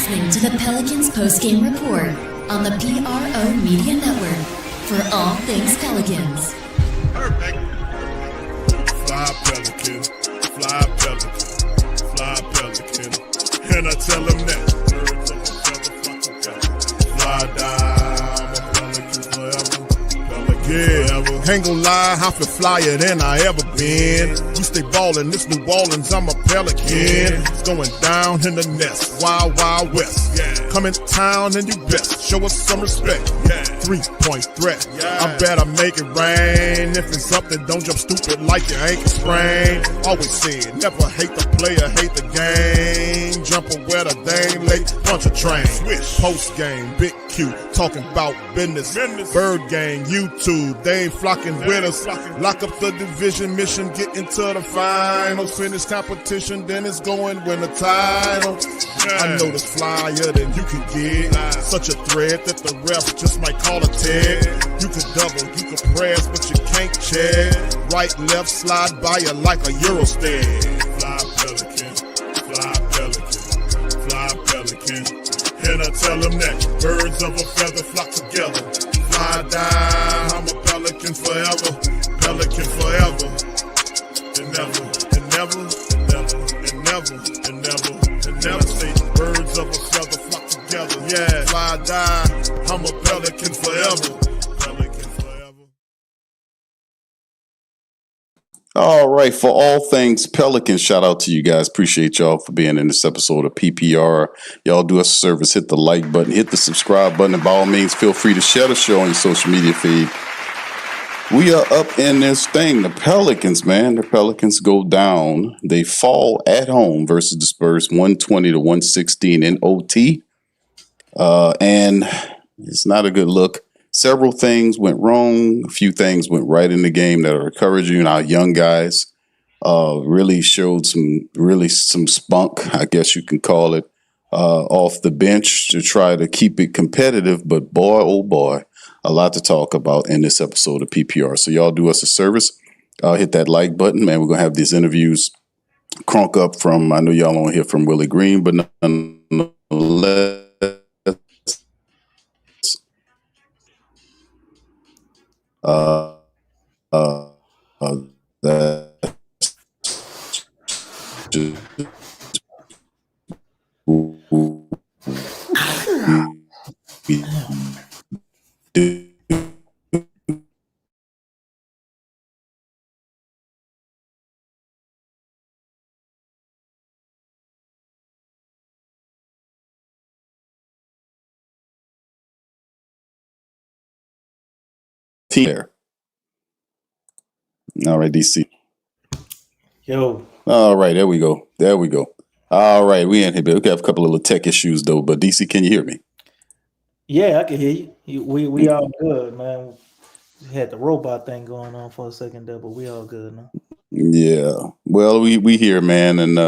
listening to the Pelicans Postgame Report on the PRO Media Network for all things Pelicans. Perfect. Fly Pelican, fly Pelican, fly Pelican. And I tell them that birds of a feather flock together. Fly down, I'm a Pelican forever. Pelican forever. Ain't gon' lie, I feel flyer than I ever been. We stay ballin', this New Orleans, I'm a Pelican. It's going down in the nest, wild, wild west. Come in town and you best, show us some respect. 3-point threat, I better make it rain. If it's something, don't jump stupid like your ankle sprain. Always said, never hate the player, hate the game. Jumping where the dang late, punch a train. Post game, Big Q, talking about business. Bird gang, YouTube, they ain't flocking with us. Lock up the division mission, get into the finals. Finish competition, then it's going win the title. I know this flyer than you can get. Such a threat that the refs just might call a tag. You could double, you could press, but you can't check. Right, left, slide by you like a Eurostag. Fly Pelican, fly Pelican, fly Pelican. And I tell them that birds of a feather flock together. Fly down, I'm a Pelican forever. Pelican forever. And never, and never, and never, and never, and never, and never say birds of a feather flock together. Yeah, fly down, I'm a Pelican forever. Pelican forever. All right, for all things Pelicans, shout out to you guys. Appreciate y'all for being in this episode of PPR. Y'all do us a service, hit the like button, hit the subscribe button, and by all means, feel free to share the show on your social media feed. We are up in this thing. The Pelicans, man. The Pelicans go down. They fall at home versus the Spurs, 120-116 in OT. And it's not a good look. Several things went wrong. A few things went right in the game that are encouraging. Our young guys really showed some spunk, I guess you can call it, off the bench to try to keep it competitive. But boy, oh boy, a lot to talk about in this episode of PPR. So y'all do us a service. Hit that like button, man. We're going to have these interviews crunk up from, I know y'all don't hear from Willie Green, but nonetheless, there. All right, DC. Yo. All right, there we go. There we go. All right, we in here. We have a couple of little tech issues though, but DC, can you hear me? Yeah, I can hear you. We all good, man. We had the robot thing going on for a second there, but we all good now. Yeah. Well, we here, man, and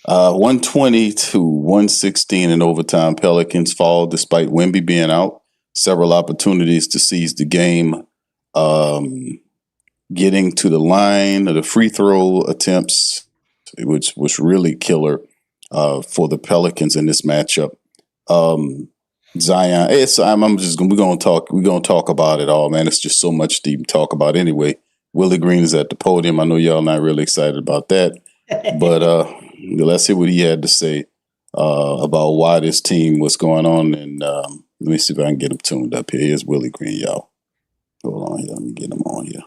120-116 in overtime. Pelicans fall despite Wemby being out. Several opportunities to seize the game. Getting to the line of the free throw attempts, which was really killer for the Pelicans in this matchup. Zion, we're gonna talk about it all, man. It's just so much to even talk about anyway. Willie Green is at the podium. I know y'all not really excited about that, but let's hear what he had to say about why this team was going on. And let me see if I can get him tuned up here. Here's Willie Green, y'all. Hold on here. Let me get him on here.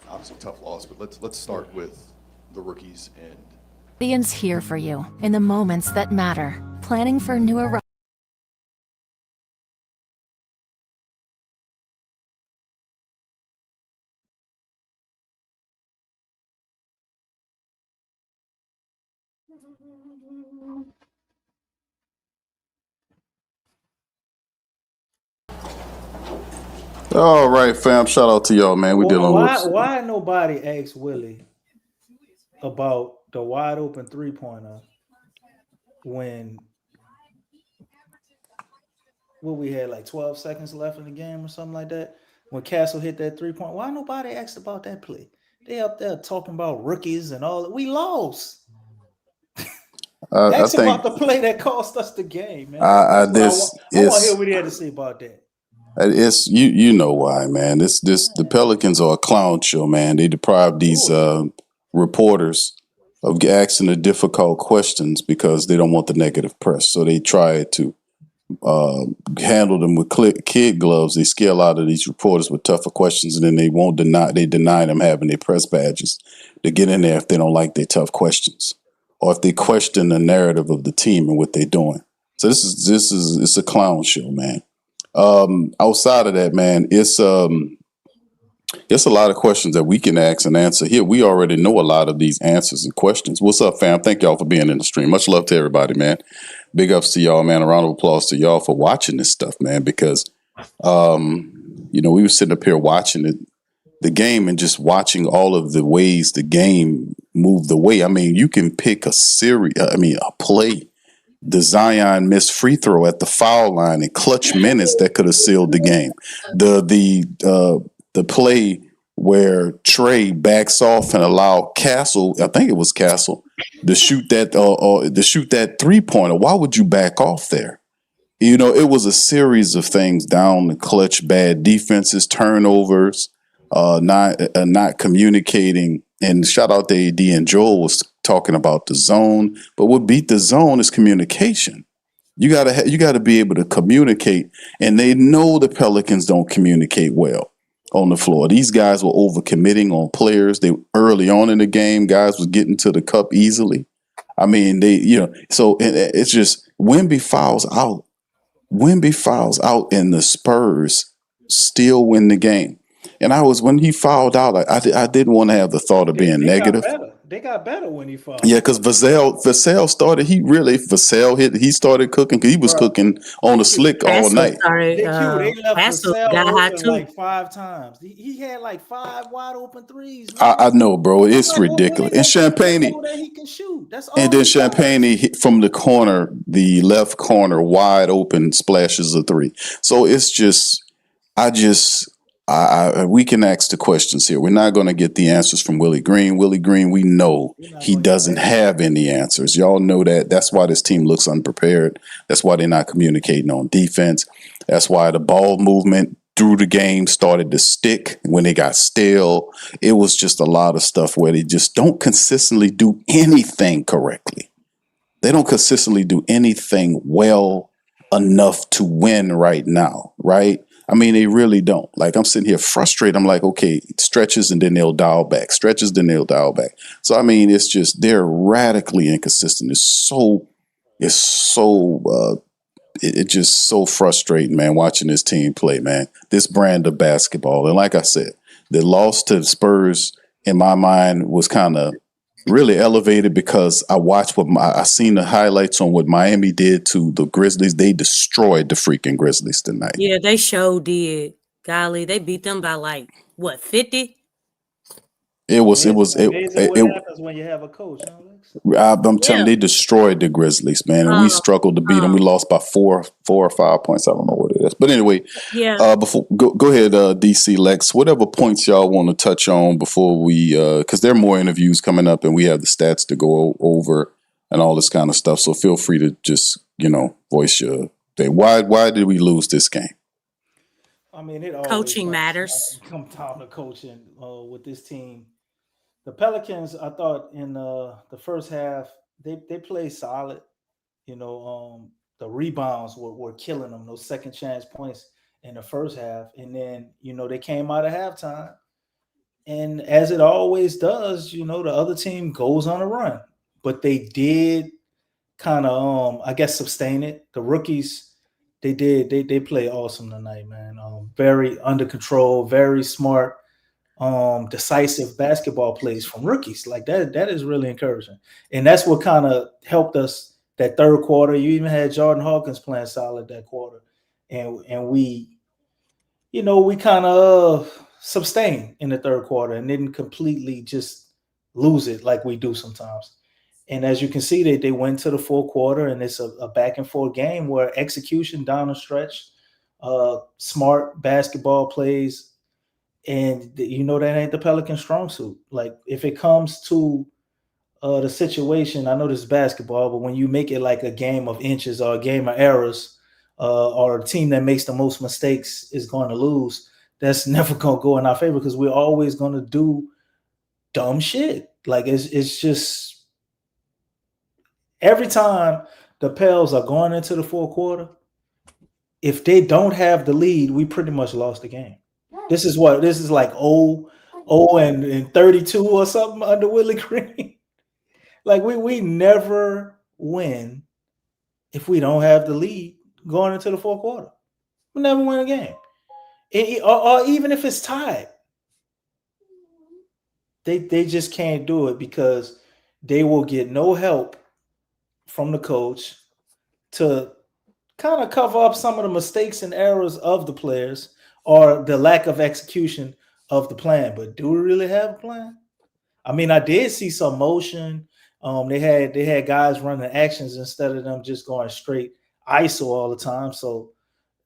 Obviously, tough loss, but let's start with the rookies and. Ian's here for you in the moments that matter. Planning for new arrivals. All right, fam. Shout out to y'all, man. We're dealing with. Why nobody asked Willie about the wide open 3-pointer when we had like 12 seconds left in the game or something like that? When Castle hit that 3-point, why nobody asked about that play? They up there talking about rookies and all that. We lost. I Ask think about the play that cost us the game, man. I That's what this I want to hear is what he had to say about that. it's you know why, man. This the Pelicans are a clown show, man. They deprive these reporters of asking the difficult questions because they don't want the negative press. So they try to handle them with kid gloves. They scare a lot of these reporters with tougher questions, and then they deny them having their press badges to get in there if they don't like their tough questions or if they question the narrative of the team and what they're doing. So it's a clown show, man. Outside of that, man, it's a lot of questions that we can ask and answer here. We already know a lot of these answers and questions. What's up, fam? Thank y'all for being in the stream. Much love to everybody, man. Big ups to y'all, man. A round of applause to y'all for watching this stuff, man, because, we were sitting up here watching the game and just watching all of the ways the game moved away. I mean, you can pick a play. The Zion missed free throw at the foul line in clutch minutes that could have sealed the game. The play where Trey backs off and allow Castle, I think it was Castle, to shoot that 3-pointer. Why would you back off there? It was a series of things down the clutch, bad defenses, turnovers, not communicating. And shout out to AD and Joel was talking about the zone, but what beat the zone is communication. You gotta be able to communicate, and they know the Pelicans don't communicate well on the floor. These guys were overcommitting on players. They early on in the game, guys was getting to the cup easily. I mean, so it's just Wemby fouls out, and the Spurs still win the game. And when he fouled out, I didn't want to have the thought of being negative. They got better when he fouled. Yeah, because Vassell started. He started cooking because he was cooking on the slick all night. They left Vassell open like 5 times. He had like 5 wide open threes. I know, bro. It's ridiculous. And Champagne, he can shoot. That's all. And then Champagne hit from the corner, the left corner, wide open splashes of 3. So it's just, we can ask the questions here. We're not going to get the answers from Willie Green. Willie Green, we know he doesn't have any answers. Y'all know that. That's why this team looks unprepared. That's why they're not communicating on defense. That's why the ball movement through the game started to stick when they got stale. It was just a lot of stuff where they just don't consistently do anything correctly. They don't consistently do anything well enough to win right now, right? I mean, they really don't. Like, I'm sitting here frustrated. I'm like, okay, stretches and then they'll dial back. Stretches, then they'll dial back. So, I mean, it's just, they're radically inconsistent. It's just so frustrating, man, watching this team play, man. This brand of basketball. And like I said, the loss to the Spurs, in my mind, was kind of really elevated because I seen the highlights on what Miami did to the Grizzlies. They destroyed the freaking Grizzlies tonight. Yeah, they sure did. Golly, they beat them by 50? It was what happens when you have a coach. I'm telling you, they destroyed the Grizzlies, man, and we struggled to beat them. We lost by 4 or 5 points. I don't know what it is, but anyway, before go ahead, DC Lex. Whatever points y'all want to touch on before we, because there are more interviews coming up, and we have the stats to go over and all this kind of stuff. So feel free to just voice your thing. Why did we lose this game? I mean, coaching matters. Come down to coaching with this team. The Pelicans, I thought in the first half, they played solid. The rebounds were killing them, those second chance points in the first half. And then, they came out of halftime. And as it always does, the other team goes on a run. But they did kind of, sustain it. The rookies, they did. They played awesome tonight, man. Very under control, very smart. Decisive basketball plays from rookies like that. That is really encouraging, and that's what kind of helped us that third quarter. You even had Jordan Hawkins playing solid that quarter, and we kind of sustained in the third quarter and didn't completely just lose it like we do sometimes. And as you can see, they went to the fourth quarter, and it's a back and forth game where execution down the stretch, smart basketball plays. And that ain't the Pelican strong suit. Like if it comes to the situation. I know this is basketball, but when you make it like a game of inches or a game of errors, or a team that makes the most mistakes is going to lose, that's never going to go in our favor because we're always going to do dumb shit. Like it's just every time the Pels are going into the fourth quarter, if they don't have the lead, we pretty much lost the game. This is like 0-32 or something under Willie Green. Like we never win if we don't have the lead going into the fourth quarter. We never win a game. Or even if it's tied. They just can't do it because they will get no help from the coach to kind of cover up some of the mistakes and errors of the players or the lack of execution of the plan. But do we really have a plan? I mean, I did see some motion. They had guys running actions instead of them just going straight ISO all the time. So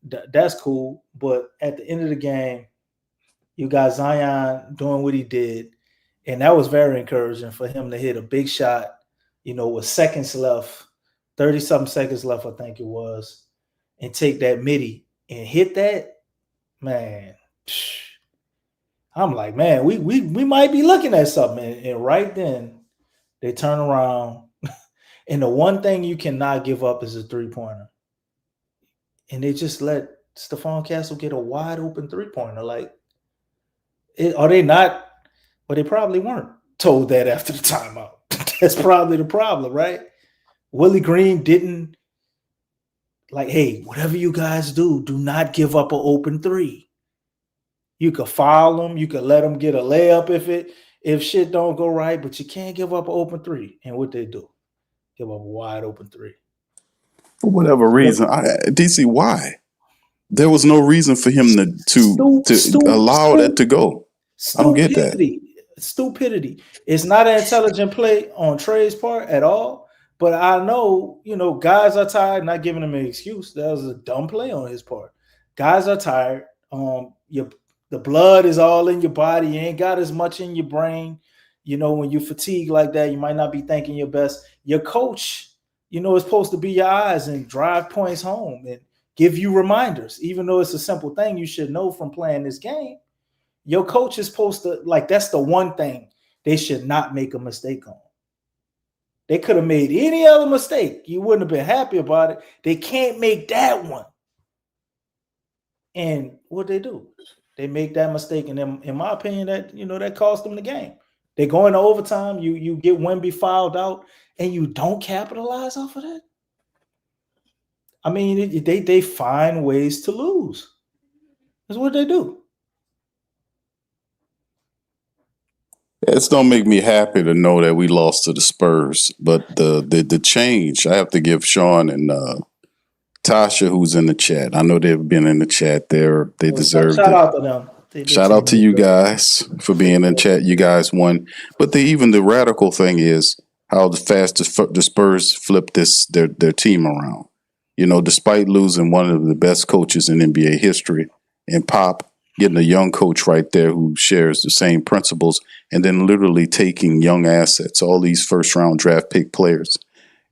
that's cool. But at the end of the game, you got Zion doing what he did. And that was very encouraging for him to hit a big shot, with seconds left, 30-something seconds left, I think it was, and take that midi and hit that. Man, I'm like, man, we might be looking at something. And right then, they turn around. And the one thing you cannot give up is a three-pointer. And they just let Stephon Castle get a wide open three-pointer. Like, are they not? But they probably weren't told that after the timeout. That's probably the problem, right? Willie Green didn't like, hey, whatever you guys do not give up an open three. You could foul them. You could let them get a layup if shit don't go right, but you can't give up an open three. And what they do? Give up a wide open three. For whatever reason, DC, why? There was no reason for him to allow that to go. I don't get that. Stupidity. It's not an intelligent play on Trey's part at all. But I know, guys are tired. Not giving him an excuse. That was a dumb play on his part. Guys are tired. The blood is all in your body. You ain't got as much in your brain. When you fatigue like that, you might not be thinking your best. Your coach, is supposed to be your eyes and drive points home and give you reminders. Even though it's a simple thing you should know from playing this game. Your coach is supposed to, that's the one thing they should not make a mistake on. They could have made any other mistake. You wouldn't have been happy about it. They can't make that one. And what they do? They make that mistake. And then, in my opinion, that cost them the game. They go into overtime. You get Wemby fouled out, and you don't capitalize off of that. I mean, they find ways to lose. That's what they do. It's don't make me happy to know that we lost to the Spurs, but the change, I have to give Sean and Tasha, who's in the chat. I know they've been in the chat there. They deserve it. Shout out to them. Shout out to you guys for being in chat. You guys won. But the radical thing is how fast the Spurs flipped their team around. Despite losing one of the best coaches in NBA history in Pop, getting a young coach right there who shares the same principles, and then literally taking young assets, all these first-round draft pick players,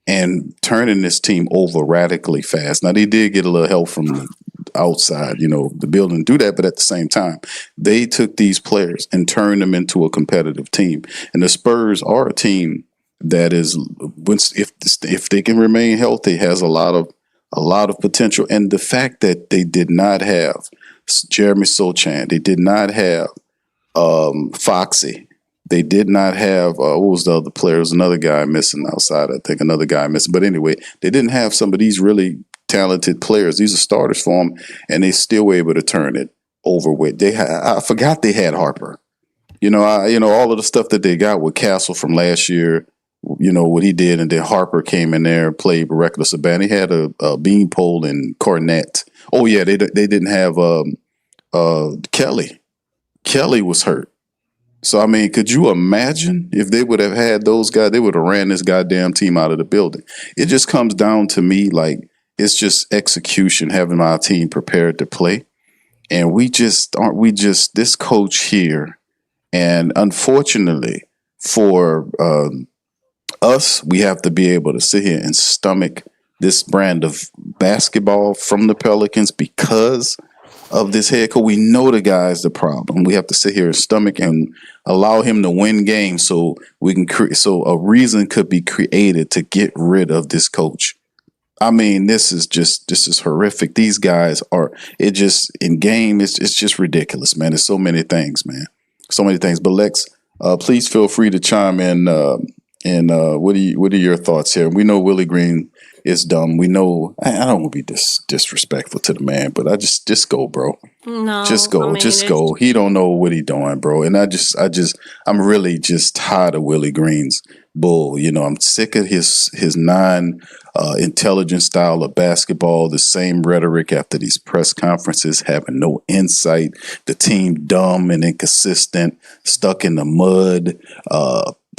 and turning this team over radically fast. Now, they did get a little help from the outside, the building do that, but at the same time, they took these players and turned them into a competitive team. And the Spurs are a team that is, if they can remain healthy, has a lot of potential. And the fact that they did not have Jeremy Sochan, they did not have Foxy, they did not have what was the other player? There was another guy missing outside. I think another guy missing. But anyway, they didn't have some of these really talented players. These are starters for them, and they still were able to turn it over with. I forgot they had Harper. All of the stuff that they got with Castle from last year. What he did, and then Harper came in there and played reckless abandon. He had a beanpole and Cornette. Oh yeah, they didn't have Kelly. Kelly was hurt. So I mean, could you imagine if they would have had those guys? They would have ran this goddamn team out of the building. It just comes down to me like it's just execution, having our team prepared to play, and we just aren't. We just this coach here, and unfortunately for we have to be able to sit here and stomach this brand of basketball from the Pelicans because of this head coach. We know the guy's the problem. We have to sit here and stomach and allow him to win games so we can so a reason could be created to get rid of this coach. I mean, this is horrific. These guys are, it just in game, it's just ridiculous, man. There's so many things, man. So many things. But Lex, please feel free to chime in. And what are your thoughts here? We know Willie Green is dumb. We know I don't want to be disrespectful to the man, but I just go, bro. No, just go, I mean, just go. He don't know what he doing, bro. And I'm really just tired of Willie Green's bull. You know, I'm sick of his intelligent style of basketball. The same rhetoric after these press conferences, having no insight. The team dumb and inconsistent, stuck in the mud.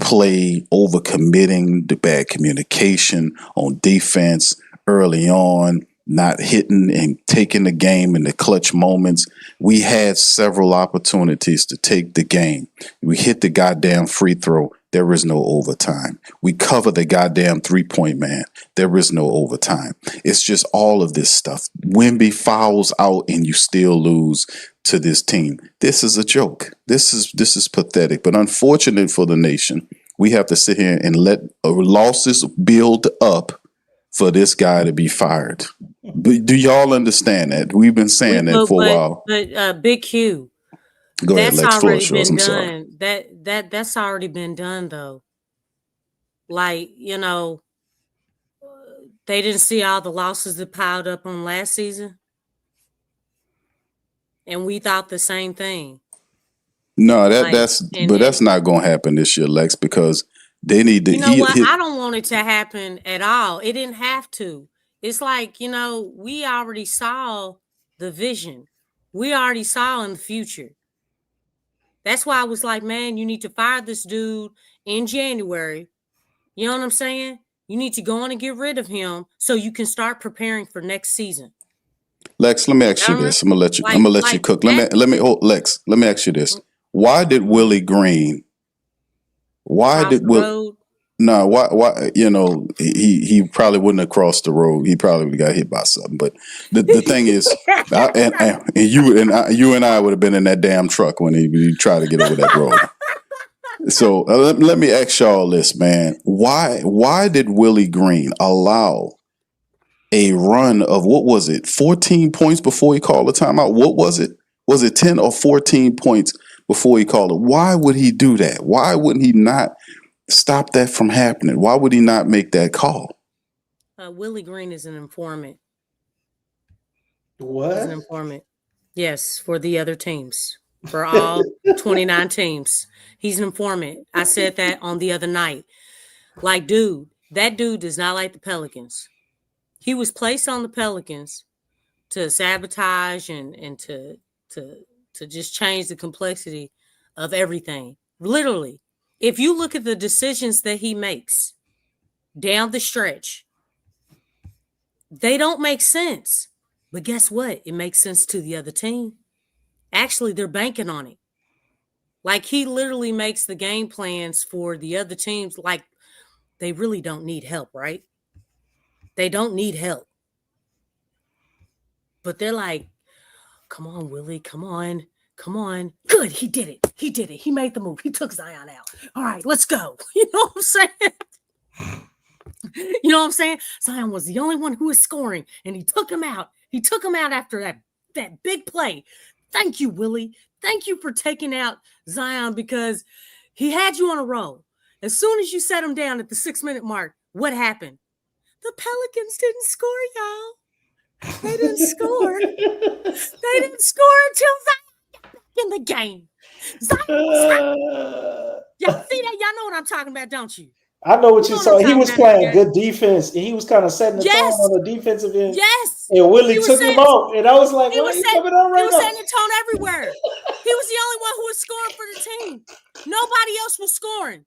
Play overcommitting, the bad communication on defense early on, not hitting and taking the game in the clutch moments. We had several opportunities to take the game. We hit the goddamn free throw. There is no overtime. We cover the goddamn 3-point man. There is no overtime. It's just all of this stuff. Wemby fouls out and you still lose to this team. This is a joke. This is pathetic. But unfortunate for the nation, we have to sit here and let losses build up for this guy to be fired. Do y'all understand that? We've been saying that for a while. But Big Q, Go ahead, that's Lex. Floor already shows. been I'm done. sorry. That's already been done though. Like, you know, they didn't see all the losses that piled up on last season. And we thought the same thing. No, that's not going to happen this year, Lex, because they need to. You know what? I don't want it to happen at all. It didn't have to. It's like, you know, we already saw the vision. We already saw in the future. That's why I was like, man, you need to fire this dude in January. You know what I'm saying? You need to go on and get rid of him so you can start preparing for next season. Lex, let me ask you this. I'm gonna let you cook. Let me Lex, let me ask you this. Why did Willie Green? Why you know, he probably wouldn't have crossed the road. He probably would have got hit by something. But the thing is, you and I would have been in that damn truck when he tried to get over that road. So let me ask y'all this, man. Why did Willie Green allow a run of, what was it, 14 points before he called a timeout? What was it? Was it 10 or 14 points before he called it? Why would he do that? Why wouldn't he not stop that from happening? Why would he not make that call? Willie Green is an informant. What? He's an informant. Yes, for the other teams. For all 29 teams. He's an informant. I said that on the other night. Like, dude, that dude does not like the Pelicans. He was placed on the Pelicans to sabotage and to just change the complexity of everything. Literally, if you look at the decisions that he makes down the stretch, they don't make sense. But guess what? It makes sense to the other team. Actually, they're banking on it. Like, he literally makes the game plans for the other teams like they really don't need help, right? They don't need help. But they're like, come on, Willie, come on. Come on. Good, he did it. He did it. He made the move. He took Zion out. All right, let's go. You know what I'm saying? You know what I'm saying? Zion was the only one who was scoring, and he took him out. He took him out after that big play. Thank you, Willie. Thank you for taking out Zion, because he had you on a roll. As soon as you set him down at the 6-minute mark, what happened? The Pelicans didn't score, y'all. They didn't score. They didn't score until Zion got back in the game. Zion was hurt. Y'all see that? Y'all know what I'm talking about, don't you? I know what you saw. He was playing good defense, and he was kind of setting the tone on the defensive end. Yes. And Willie took him out, and I was like, "What are you coming on right now?" He was setting the tone everywhere. He was the only one who was scoring for the team. Nobody else was scoring.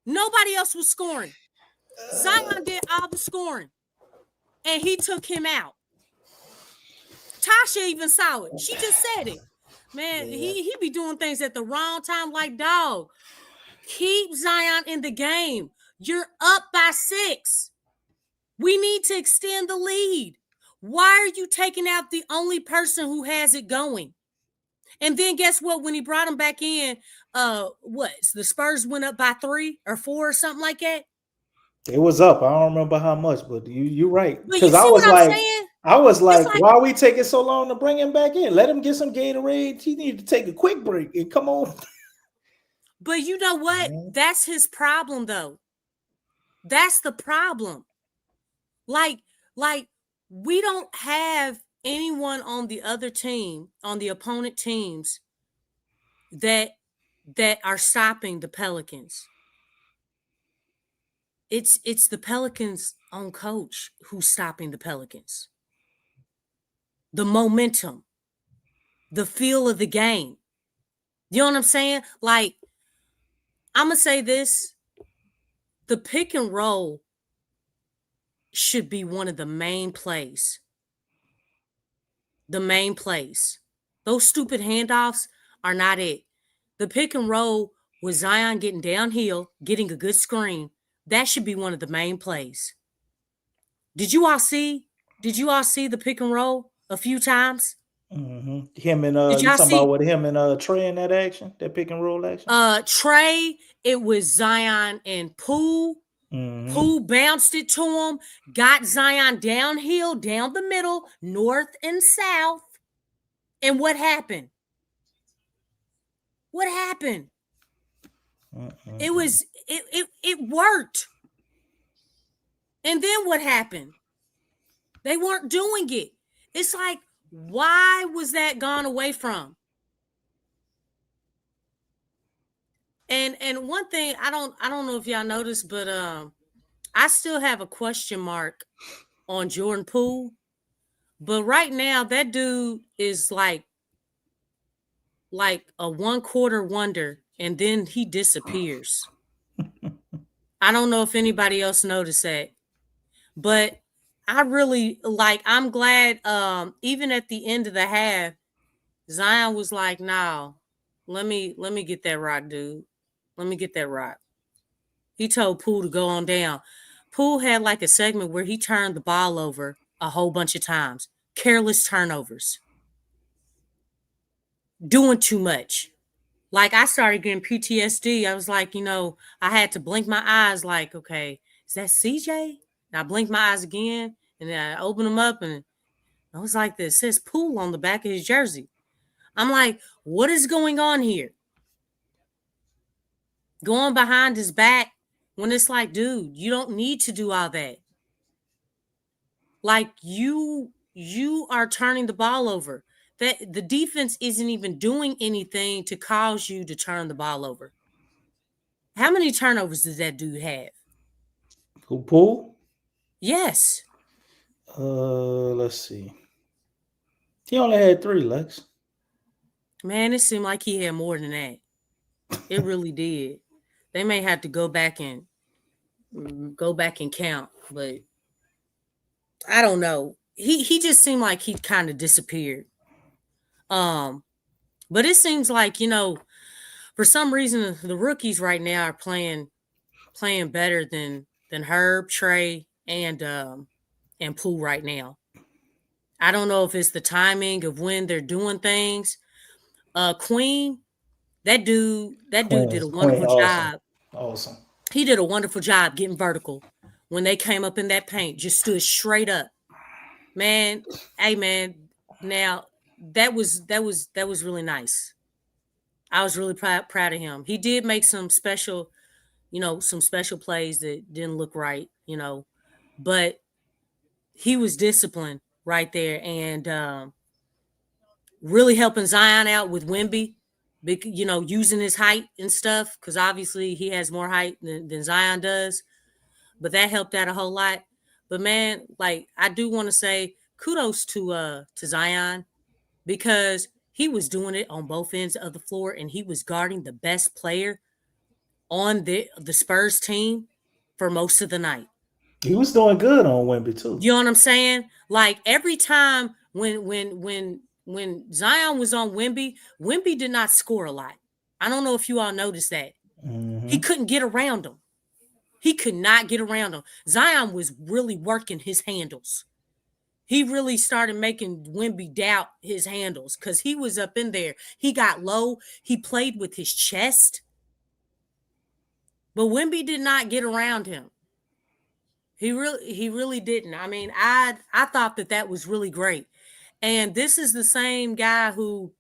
Nobody else was scoring. Zion did all the scoring, and he took him out. Tasha even saw it. She just said it. Man, he be doing things at the wrong time. Like, dog, keep Zion in the game. You're up by 6. We need to extend the lead. Why are you taking out the only person who has it going? And then guess what? When he brought him back in, the Spurs went up by 3 or 4 or something like that. It was up. I don't remember how much, but you're right. But you Because see what I'm saying? I was like, like, why are we taking so long to bring him back in? Let him get some Gatorade. He needed to take a quick break and come on. But you know what? That's his problem, though. That's the problem. Like we don't have anyone on the other team, on the opponent teams, that are stopping the Pelicans. It's the Pelicans' own coach who's stopping the Pelicans. The momentum, the feel of the game. You know what I'm saying? Like, I'm going to say this. The pick and roll should be one of the main plays. The main plays. Those stupid handoffs are not it. The pick and roll with Zion getting downhill, getting a good screen, that should be one of the main plays. Did you all see the pick and roll a few times? Mm-hmm. Him and Did you y'all talking see about with him and Trey in that action, that pick and roll action? Trey, it was Zion and Poole. Mm-hmm. Poole bounced it to him, got Zion downhill, down the middle, north and south. And what happened? What happened? Mm-hmm. It worked. And then what happened? They weren't doing it. It's like, why was that gone away from? And one thing, I don't know if y'all noticed, but I still have a question mark on Jordan Poole. But right now, that dude is like a 1/4 wonder, and then he disappears. I don't know if anybody else noticed that, but I really I'm glad even at the end of the half, Zion was like, "No, let me get that rock, dude. Let me get that rock." He told Poole to go on down. Poole had like a segment where he turned the ball over a whole bunch of times. Careless turnovers. Doing too much. Like, I started getting PTSD. I was like, I had to blink my eyes like, okay, is that CJ? And I blinked my eyes again, and then I opened them up, and I was like, this says Poole on the back of his jersey. I'm like, what is going on here? Going behind his back when it's like, dude, you don't need to do all that. Like, you are turning the ball over. That the defense isn't even doing anything to cause you to turn the ball over. How many turnovers does that dude have? Who, Poole? Yes. Let's see. He only had 3, Lex. Man, it seemed like he had more than that. It really did. They may have to go back and count, but I don't know. He just seemed like he kind of disappeared. But it seems like, for some reason the rookies right now are playing better than Herb, Trey, and Poole right now. I don't know if it's the timing of when they're doing things. Queen, that dude did a wonderful job. Awesome. He did a wonderful job getting vertical when they came up in that paint, just stood straight up. Man, hey man, now that was really nice. I was really proud of him. He did make some special plays that didn't look right, but he was disciplined right there, and really helping Zion out with Wemby, using his height and stuff, because obviously he has more height than Zion does, but that helped out a whole lot. But man, like, I do want to say kudos to Zion, because he was doing it on both ends of the floor, and he was guarding the best player on the Spurs team for most of the night. He was doing good on Wemby too. You know what I'm saying? Like, every time when Zion was on Wemby did not score a lot. I don't know if you all noticed that. Mm-hmm. He couldn't get around him. He could not get around him. Zion was really working his handles. He really started making Wemby doubt his handles because he was up in there. He got low. He played with his chest. But Wemby did not get around him. He really didn't. I mean, I thought that was really great. And this is the same guy who,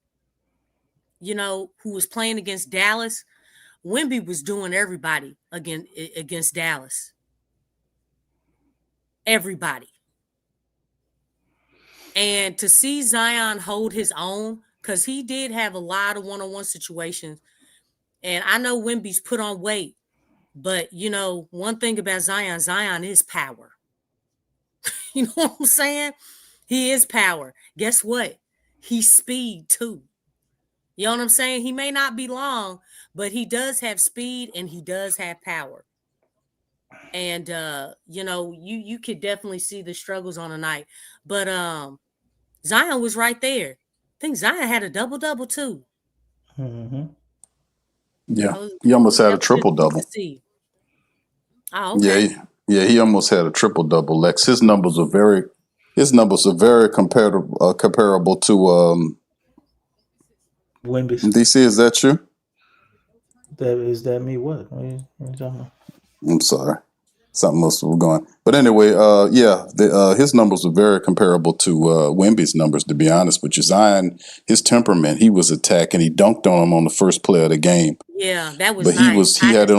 who was playing against Dallas. Wemby was doing everybody against Dallas. Everybody. And to see Zion hold his own, because he did have a lot of one-on-one situations. And I know Wemby's put on weight. But, one thing about Zion is power. You know what I'm saying? He is power. Guess what? He's speed too. You know what I'm saying? He may not be long, but he does have speed and he does have power. And, you could definitely see the struggles on a night. But Zion was right there. I think Zion had a double-double too. Mm-hmm. Yeah, he almost had a triple-double. Oh, okay. Yeah, he almost had a triple-double. Lex, his numbers are very comparable to Wemby. DC. Is that you? Is that me? What? What are you talking about? I'm sorry, something else was going. But anyway, his numbers were very comparable to Wemby's numbers. To be honest with you, Zion, his temperament, he was attacking. He dunked on him on the first play of the game. Yeah, that was. But nice. he had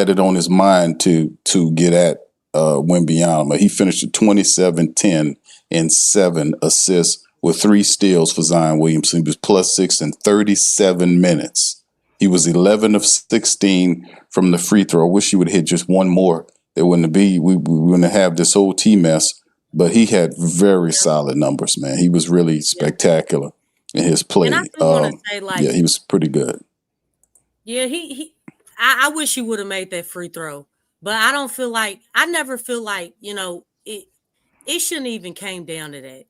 it on his mind to get at Wembanyama. But he finished at 27, 10, and 7 assists with 3 steals for Zion Williamson. He was +6 in 37 minutes. He was 11 of 16 from the free throw. I wish he would hit just one more. There wouldn't be we wouldn't have this whole team mess. But he had very solid numbers, man. He was really spectacular in his play. And I want to say, he was pretty good. Yeah, I wish he would have made that free throw, but I never feel like, it shouldn't even came down to that.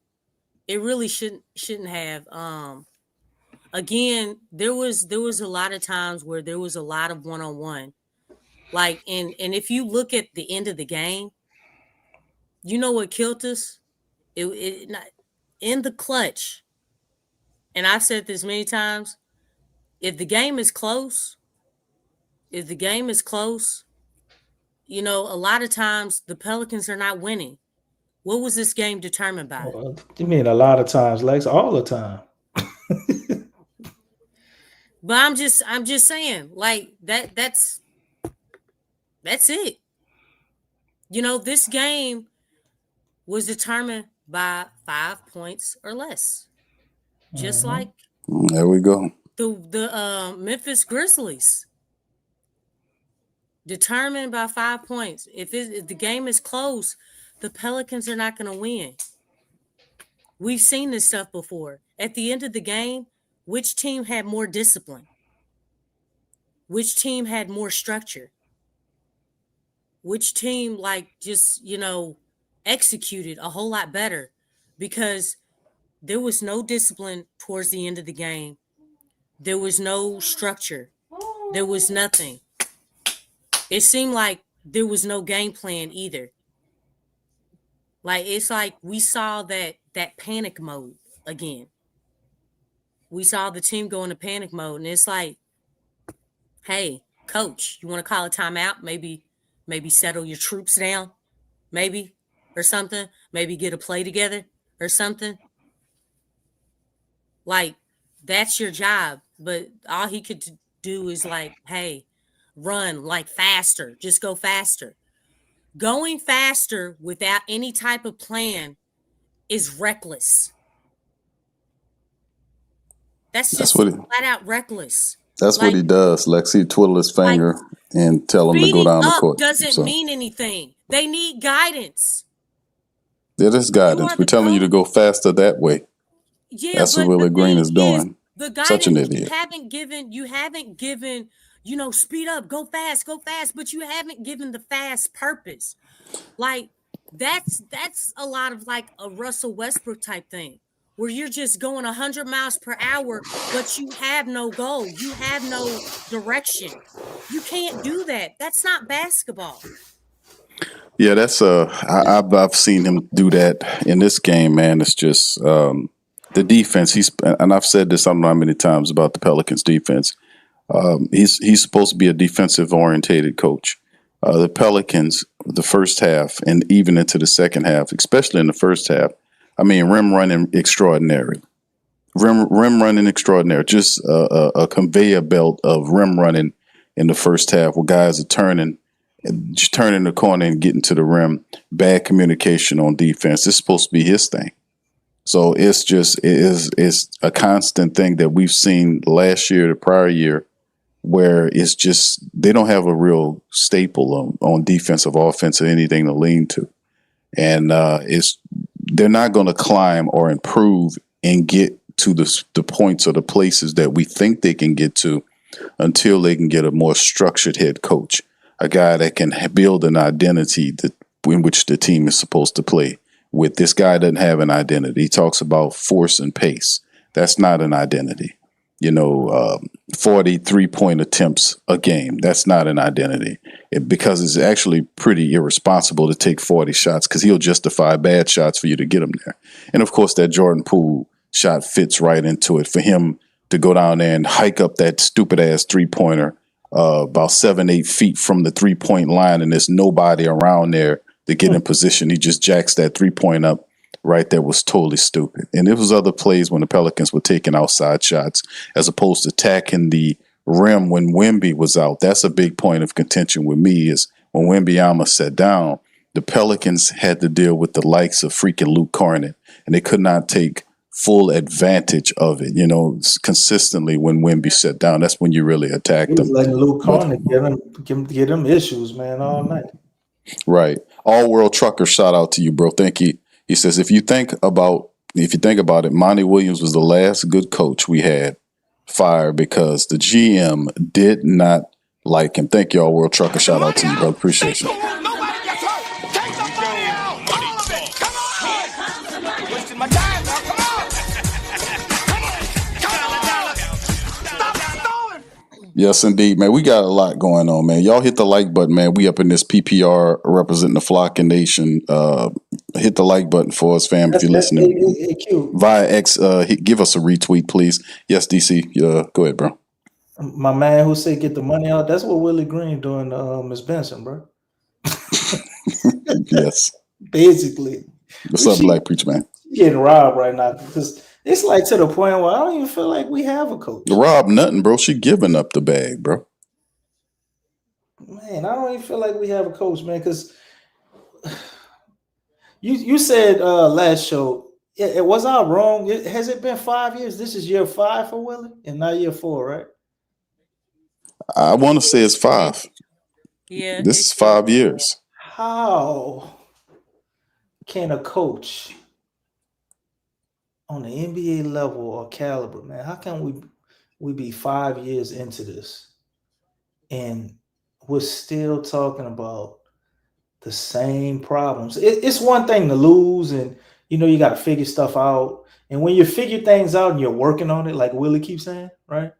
It really shouldn't have. Again, there was a lot of times where there was a lot of one-on-one. Like, and if you look at the end of the game, you know what killed us? It in the clutch. And I've said this many times, if the game is close, a lot of times the Pelicans are not winning. What was this game determined by? Well, you mean a lot of times, Lex? All the time. But I'm just saying, like, that's it. This game was determined by 5 points or less. Just like there we go. The Memphis Grizzlies. Determined by 5 points. If the game is close, the Pelicans are not going to win. We've seen this stuff before. At the end of the game, which team had more discipline? Which team had more structure? Which team, executed a whole lot better? Because there was no discipline towards the end of the game. There was no structure. There was nothing. It seemed like there was no game plan either. It's like we saw that panic mode again. We saw the team go into panic mode, and it's like, hey, coach, you want to call a timeout? Maybe settle your troops down, maybe, or something. Maybe get a play together or something. That's your job. But all he could do is hey, run faster. Just go faster. Going faster without any type of plan is reckless. That's just flat out reckless. That's what he does. Lex, he twiddle his finger and tell him to go down the court. Doesn't mean anything. They need guidance. It is guidance. We're telling you to go faster that way. Yeah, that's what Willie Green is doing. The guidance, such an idiot. You haven't given, speed up, go fast, but you haven't given the fast purpose. That's a lot of a Russell Westbrook type thing. where you're just going 100 miles per hour, but you have no goal. You have no direction. You can't do that. That's not basketball. Yeah, that's I've seen him do that in this game, man. It's just the defense. And I've said this I don't know how many times about the Pelicans defense. He's supposed to be a defensive orientated coach. The Pelicans, the first half and even into the second half, especially in the first half, I mean, rim running extraordinary. Rim running extraordinary. Just a conveyor belt of rim running in the first half where guys are turning the corner and getting to the rim. Bad communication on defense. It's supposed to be his thing. So it's a constant thing that we've seen last year, the prior year, where it's just they don't have a real staple on defensive, offense, or anything to lean to. And they're not going to climb or improve and get to the points or the places that we think they can get to until they can get a more structured head coach, a guy that can build an identity in which the team is supposed to play. With this guy doesn't have an identity. He talks about force and pace. That's not an identity. 43-point attempts a game. That's not an identity because it's actually pretty irresponsible to take 40 shots because he'll justify bad shots for you to get him there. And of course, that Jordan Poole shot fits right into it for him to go down there and hike up that stupid ass 3-pointer about 7-8 feet from the 3-point line. And there's nobody around there to get in position. He just jacks that 3-point up. Right, that was totally stupid. And there was other plays when the Pelicans were taking outside shots as opposed to attacking the rim when Wemby was out. That's a big point of contention with me is when Wembanyama sat down, the Pelicans had to deal with the likes of freaking Luke Cornett, and they could not take full advantage of it. Consistently when Wemby sat down, that's when you really attacked them. Letting Luke Cornett get him issues, man, all night. Right. All World Trucker, shout out to you, bro. Thank you. He says, if you think about it, Monty Williams was the last good coach we had fired because the GM did not like him. Thank you, All World Trucker. Shout out to you, bro. Appreciate you. Yes, indeed, man. We got a lot going on, man. Y'all hit the like button, man. We up in this PPR representing the Flocking Nation. Hit the like button for us, fam. If you're listening via X, give us a retweet, please. Yes, DC. Go ahead, bro. My man who said get the money out. That's what Willie Green doing to Miss Benson, bro. Yes. Basically. What's up, Black Preacher Man? Getting robbed right now because it's like to the point where I don't even feel like we have a coach. Rob nothing, bro. She giving up the bag, bro. Man, I don't even feel like we have a coach, man, because you said last show, was I wrong? Has it been 5 years? This is year 5 for Willie and not year 4, right? I want to say it's 5. Yeah. This is 5 years. How can a coach on the NBA level or caliber, man, how can we be 5 years into this and we're still talking about the same problems? It's one thing to lose and, you got to figure stuff out. And when you figure things out and you're working on it, like Willie keeps saying, right?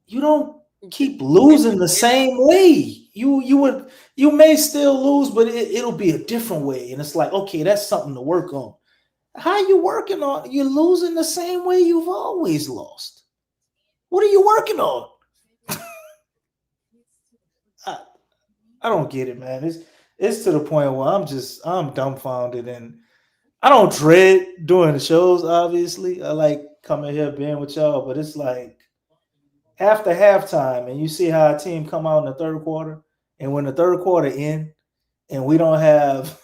You don't keep losing the same way. You may still lose, but it'll be a different way. And it's like, okay, that's something to work on. How are you working on? You're losing the same way you've always lost. What are you working on? I don't get it, man. It's to the point where I'm dumbfounded, and I don't dread doing the shows. Obviously, I like coming here being with y'all, but it's like after halftime, and you see how a team come out in the third quarter, and when the third quarter end, and we don't have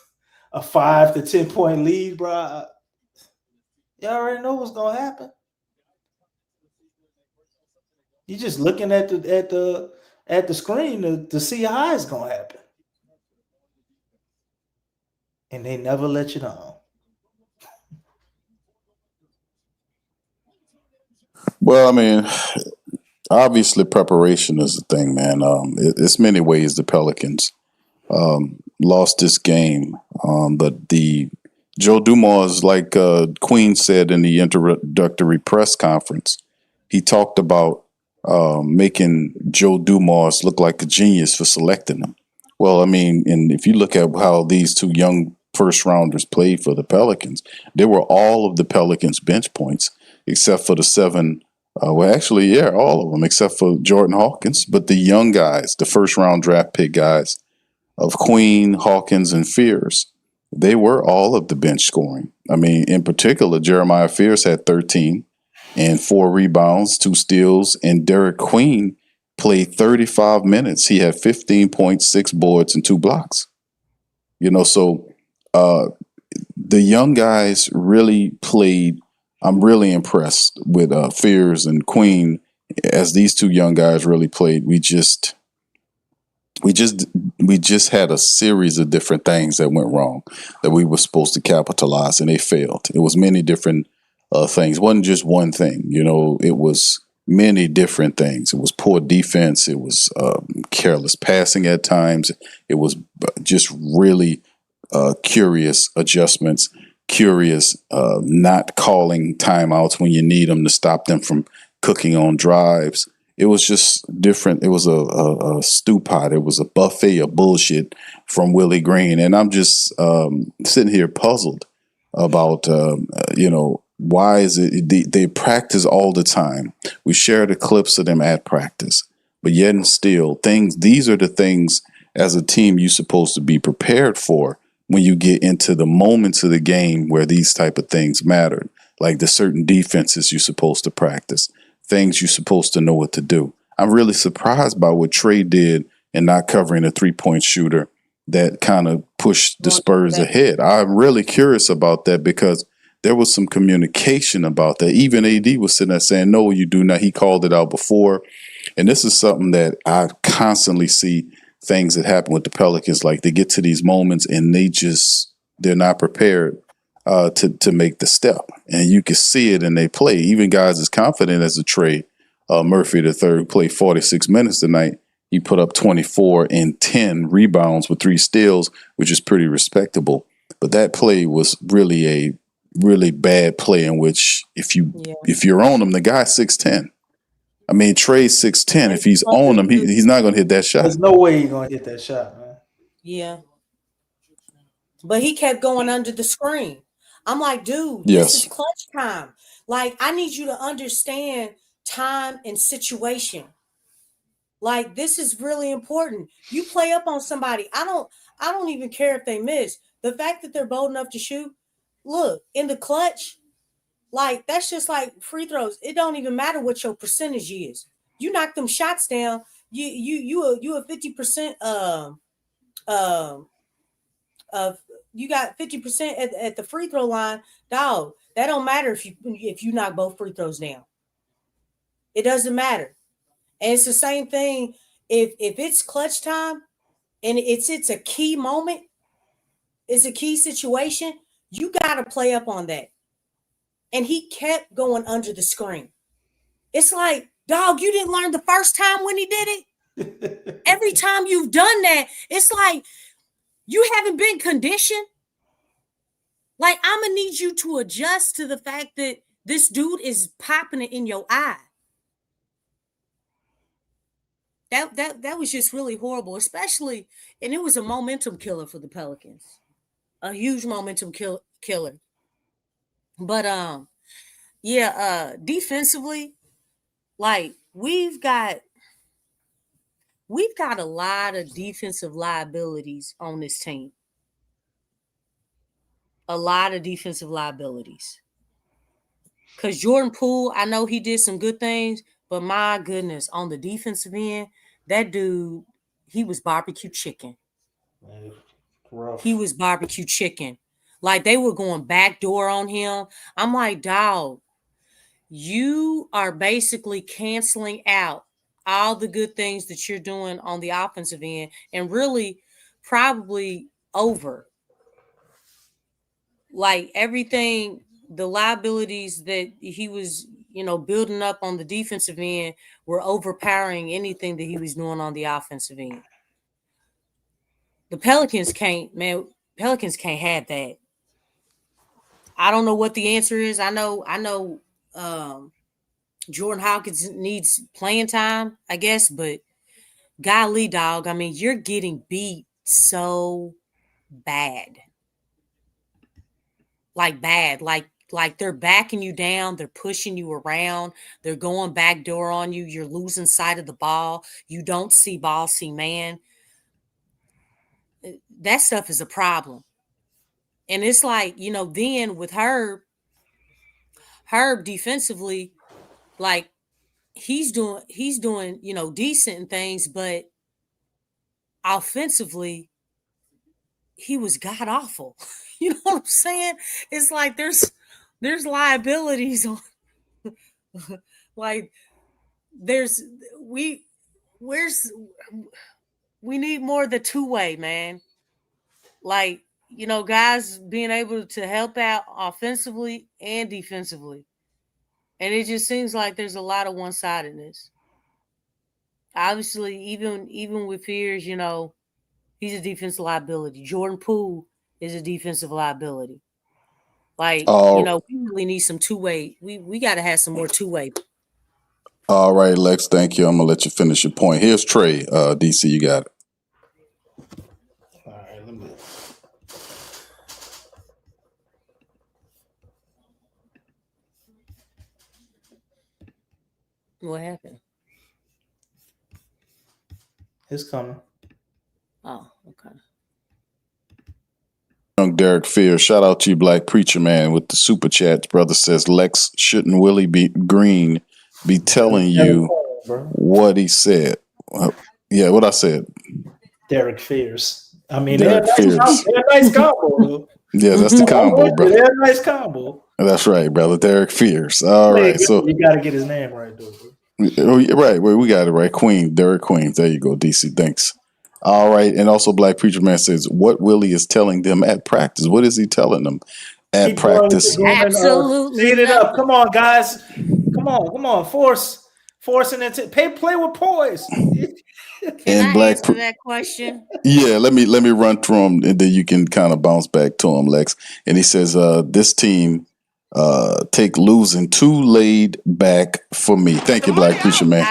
a 5 to 10 point lead, bro. You already know what's gonna happen. You're just looking at the screen to see how it's gonna happen, and they never let you down. Well, I mean, obviously preparation is the thing, man. It's many ways the Pelicans lost this game, but the Joe Dumars, like Queen said in the introductory press conference, he talked about making Joe Dumars look like a genius for selecting him. Well, I mean, and if you look at how these two young first rounders played for the Pelicans, they were all of the Pelicans' bench points, except for the 7. Well, actually, yeah, all of them, except for Jordan Hawkins. But the young guys, the first round draft pick guys of Queen, Hawkins, and Fears, they were all of the bench scoring. I mean, in particular, Jeremiah Fears had 13 and 4 rebounds, 2 steals, and Derek Queen played 35 minutes. He had 15.6 boards and 2 blocks. You know, so the young guys really played. I'm really impressed with Fears and Queen as these two young guys really played. We just had a series of different things that went wrong that we were supposed to capitalize, and they failed. It was many different things. It wasn't just one thing, you know. It was many different things. It was poor defense. It was careless passing at times. It was just really curious adjustments, curious not calling timeouts when you need them to stop them from cooking on drives. It was just different. It was a stew pot. It was a buffet of bullshit from Willie Green. And I'm just sitting here puzzled about, why is it they practice all the time. We share the clips of them at practice. But yet and still, these are the things as a team you're supposed to be prepared for when you get into the moments of the game where these type of things matter, like the certain defenses you're supposed to practice, things you're supposed to know what to do. I'm really surprised by what Trey did in not covering a 3-point shooter that kind of pushed the Spurs ahead. I'm really curious about that because there was some communication about that. Even AD was sitting there saying, no, you do not. He called it out before. And this is something that I constantly see things that happen with the Pelicans. Like they get to these moments and they're not prepared to make the step. And you can see it in they play. Even guys as confident as a Trey Murphy III, who played 46 minutes tonight, he put up 24 and 10 rebounds with 3 steals, which is pretty respectable. But that play was really a really bad play in which if you're on him, the guy's 6'10". I mean, Trey's 6'10". If he's on him, he's not going to hit that shot. There's no way he's going to hit that shot, man. Yeah. But he kept going under the screen. I'm like, dude, Yes. This is clutch time. Like, I need you to understand time and situation. Like, this is really important. You play up on somebody. I don't even care if they miss. The fact that they're bold enough to shoot, look, in the clutch, like, that's just like free throws. It don't even matter what your percentage is. You knock them shots down, you a 50% of you got 50% at the free throw line, dog. That don't matter if you knock both free throws down. It doesn't matter. And it's the same thing if it's clutch time and it's a key moment, it's a key situation, you got to play up on that. And he kept going under the screen. It's like, dog, you didn't learn the first time when he did it. Every time you've done that, it's like you haven't been conditioned. Like, I'm going to need you to adjust to the fact that this dude is popping it in your eye. That was just really horrible, especially, and it was a momentum killer for the Pelicans. A huge momentum killer. But defensively, like we've got a lot of defensive liabilities on this team. A lot of defensive liabilities. Because Jordan Poole, I know he did some good things, but my goodness, on the defensive end, that dude, he was barbecue chicken. Rough. He was barbecue chicken. Like, they were going backdoor on him. I'm like, dog, you are basically canceling out all the good things that you're doing on the offensive end and really probably over. Like, everything, the liabilities that he was, building up on the defensive end were overpowering anything that he was doing on the offensive end. The Pelicans can't have that. I don't know what the answer is. I know Jordan Hawkins needs playing time, I guess, but golly, dog, I mean, you're getting beat so bad. Like bad. Like they're backing you down, they're pushing you around, they're going backdoor on you, you're losing sight of the ball, you don't see ball, see man. That stuff is a problem. And it's like, then with Herb defensively, like he's doing, decent things, but offensively, he was god awful. You know what I'm saying? It's like there's liabilities on like we need more of the two-way, man. Like, guys being able to help out offensively and defensively. And it just seems like there's a lot of one-sidedness. Obviously, even with Fears, he's a defensive liability. Jordan Poole is a defensive liability. Like, we really need some two-way. We got to have some more two-way. All right, Lex, thank you. I'm going to let you finish your point. Here's Trey. DC, you got it. All right, let me. What happened? It's coming. Oh, okay. Young Derek Fear, shout out to you, Black Preacher Man, with the super chats. Brother says, Lex, shouldn't Willie Green be telling you what he said? Yeah, what I said. Derek Fears. I mean, Derek they're a nice combo. Yeah, that's the combo, bro. They're a nice combo. That's right, brother. Derek Fears. All right, so you got to get his name right, though, bro. Right, we got it right. Queen, Derek Queen. There you go, DC. Thanks. All right, and also Black Preacher Man says, what Willie is telling them at practice. What is he telling them at practice? Absolutely. Speed it up. Come on, guys. Come on. Forcing it. Play with poise. Can I answer that question? Yeah, let me run through them, and then you can kind of bounce back to him, Lex. And he says, this team take losing too laid back for me. Thank you, Black Preacher Man.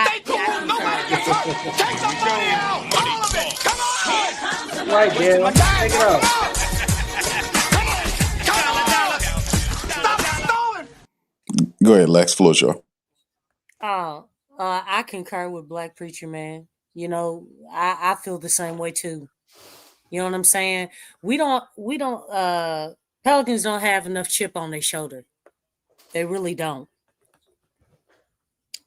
Right, Dale. Take it out. Go ahead, Lex. Floor's yours. I concur with Black Preacher Man. I feel the same way too. You know what I'm saying? We don't Pelicans don't have enough chip on their shoulder. They really don't.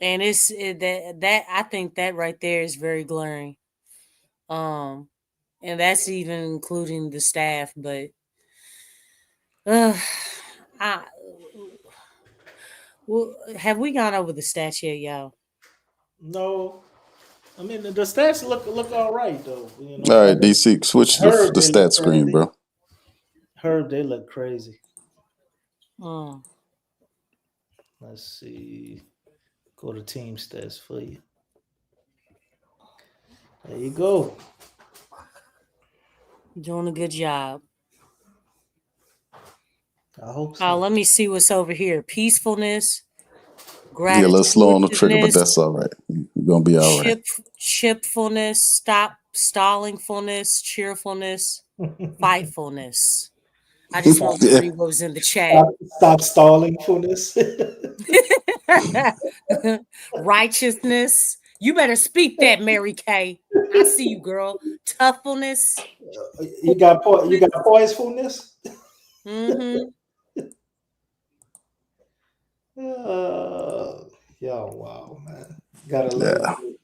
And that I think that right there is very glaring. And that's even including the staff, but have we gone over the stats yet, y'all? No. I mean, the stats look all right, though. All right, DC, switch the stat screen, bro. Herb, they look crazy. Let's see. Go to team stats for you. There you go. Doing a good job. I hope so. Let me see what's over here. Peacefulness. Yeah, a little slow on the trigger, but that's all right. We're going to be all right. Chipfulness, stallingfulness, cheerfulness, fightfulness. I just want to read what was in the chat. Stop stallingfulness. Righteousness. You better speak that, Mary Kay. I see you, girl. Toughfulness. You got poisefulness. Mm-hmm. Wow, man. Gotta love it.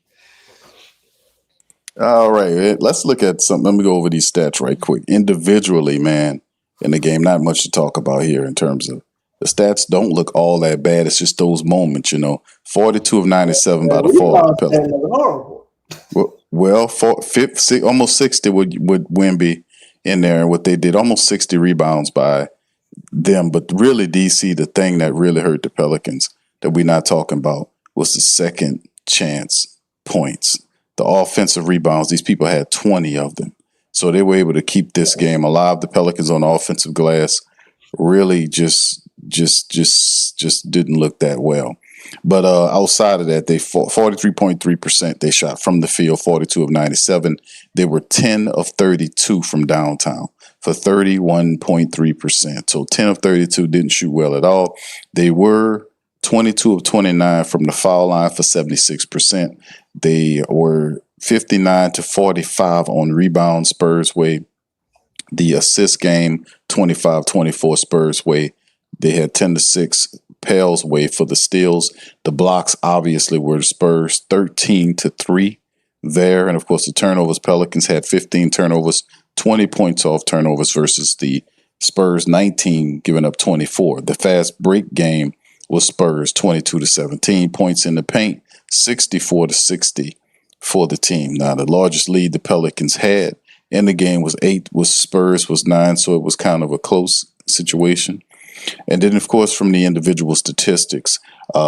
All right, let's look at something. Let me go over these stats right quick. Individually, man, in the game, not much to talk about here in terms of the stats. Don't look all that bad. It's just those moments, 42 of 97 by the fall of the Pelicans. Well, almost 60 with Wemby in there, and what they did, almost 60 rebounds by them. But really, DC, the thing that really hurt the Pelicans that we're not talking about was the second chance points. The offensive rebounds, these people had 20 of them. So they were able to keep this game alive. The Pelicans on the offensive glass really just didn't look that well. But outside of that, they 43.3% they shot from the field, 42 of 97. They were 10 of 32 from downtown for 31.3%. So 10 of 32 didn't shoot well at all. They were 22 of 29 from the foul line for 76%. They were 59 to 45 on rebound Spurs way. The assist game, 25-24 Spurs way. They had 10 to 6 Pels way for the steals. The blocks obviously were the Spurs, 13 to 3 there. And of course the turnovers, Pelicans had 15 turnovers, 20 points off turnovers versus the Spurs 19 giving up 24. The fast break game was Spurs 22 to 17 points in the paint, 64 to 60 for the team. Now the largest lead the Pelicans had in the game was 8, was Spurs was 9, so it was kind of a close situation. And then, of course, from the individual statistics,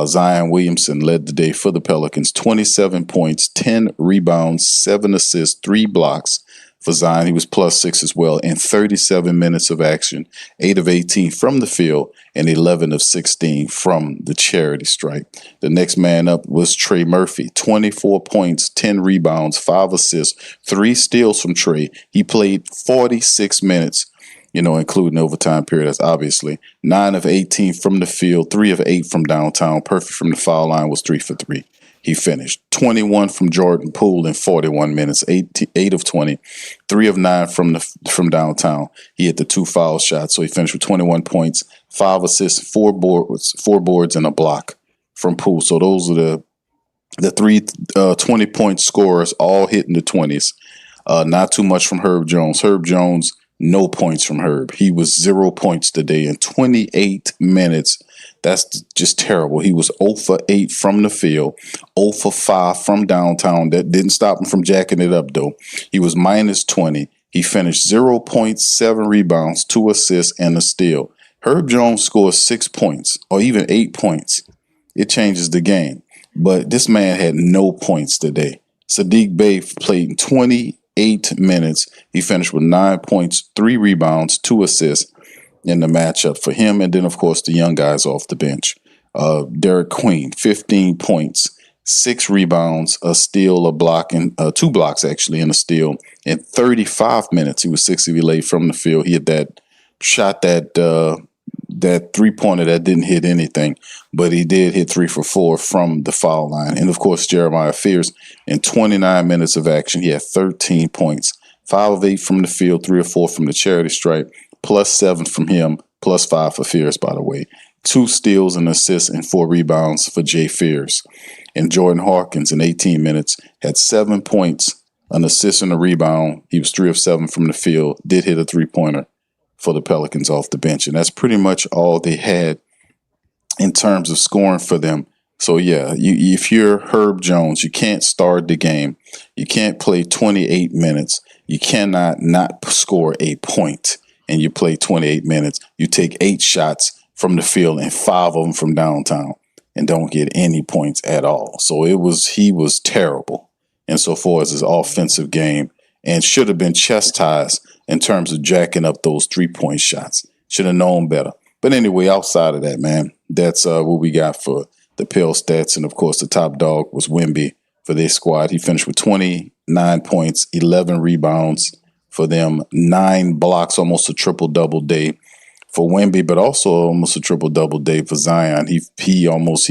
Zion Williamson led the day for the Pelicans, 27 points, 10 rebounds, 7 assists, 3 blocks for Zion. He was +6 as well in 37 minutes of action, 8 of 18 from the field and 11 of 16 from the charity stripe. The next man up was Trey Murphy, 24 points, 10 rebounds, 5 assists, 3 steals from Trey. He played 46 minutes, including overtime period, that's obviously. 9 of 18 from the field, 3 of 8 from downtown. Perfect from the foul line was 3 for 3. He finished 21 from Jordan Poole in 41 minutes, 8 of 20, 3 of 9 from downtown. He hit the 2 foul shots, so he finished with 21 points, 5 assists, 4 boards, and a block from Poole. So those are the 3 20-point scorers, all hitting the 20s. Not too much from Herb Jones. Herb Jones, no points from Herb. He was 0 points today in 28 minutes. That's just terrible. He was 0 for 8 from the field, 0 for 5 from downtown. That didn't stop him from jacking it up, though. He was -20. He finished 0 points, 7 rebounds, 2 assists, and a steal. Herb Jones scores 6 points or even 8 points. It changes the game. But this man had no points today. Saddiq Bey played in 28 minutes. He finished with 9 points, 3 rebounds, 2 assists in the matchup for him. And then, of course, the young guys off the bench. Derek Queen, 15 points, 6 rebounds, a steal, a block, and 2 blocks, actually, and a steal. In 35 minutes, he was 6 of 8 from the field. He had that shot that three-pointer that didn't hit anything, but he did hit 3 for 4 from the foul line. And, of course, Jeremiah Fears, in 29 minutes of action, he had 13 points, 5 of 8 from the field, 3 of 4 from the charity stripe, +7 from him, +5 for Fears, by the way. 2 steals and assists and 4 rebounds for Jay Fears. And Jordan Hawkins, in 18 minutes, had 7 points, an assist and a rebound. He was 3 of 7 from the field, did hit a 3-pointer for the Pelicans off the bench. And that's pretty much all they had in terms of scoring for them. So, yeah, if you're Herb Jones, you can't start the game. You can't play 28 minutes. You cannot not score a point. And you play 28 minutes. You take 8 shots from the field and 5 of them from downtown and don't get any points at all. So he was terrible insofar as his offensive game and should have been chastised in terms of jacking up those 3-point shots. Should have known better. But anyway, outside of that, man, that's what we got for the Pale stats. And, of course, the top dog was Wemby for their squad. He finished with 29 points, 11 rebounds for them, 9 blocks, almost a triple-double day for Wemby, but also almost a triple-double day for Zion. He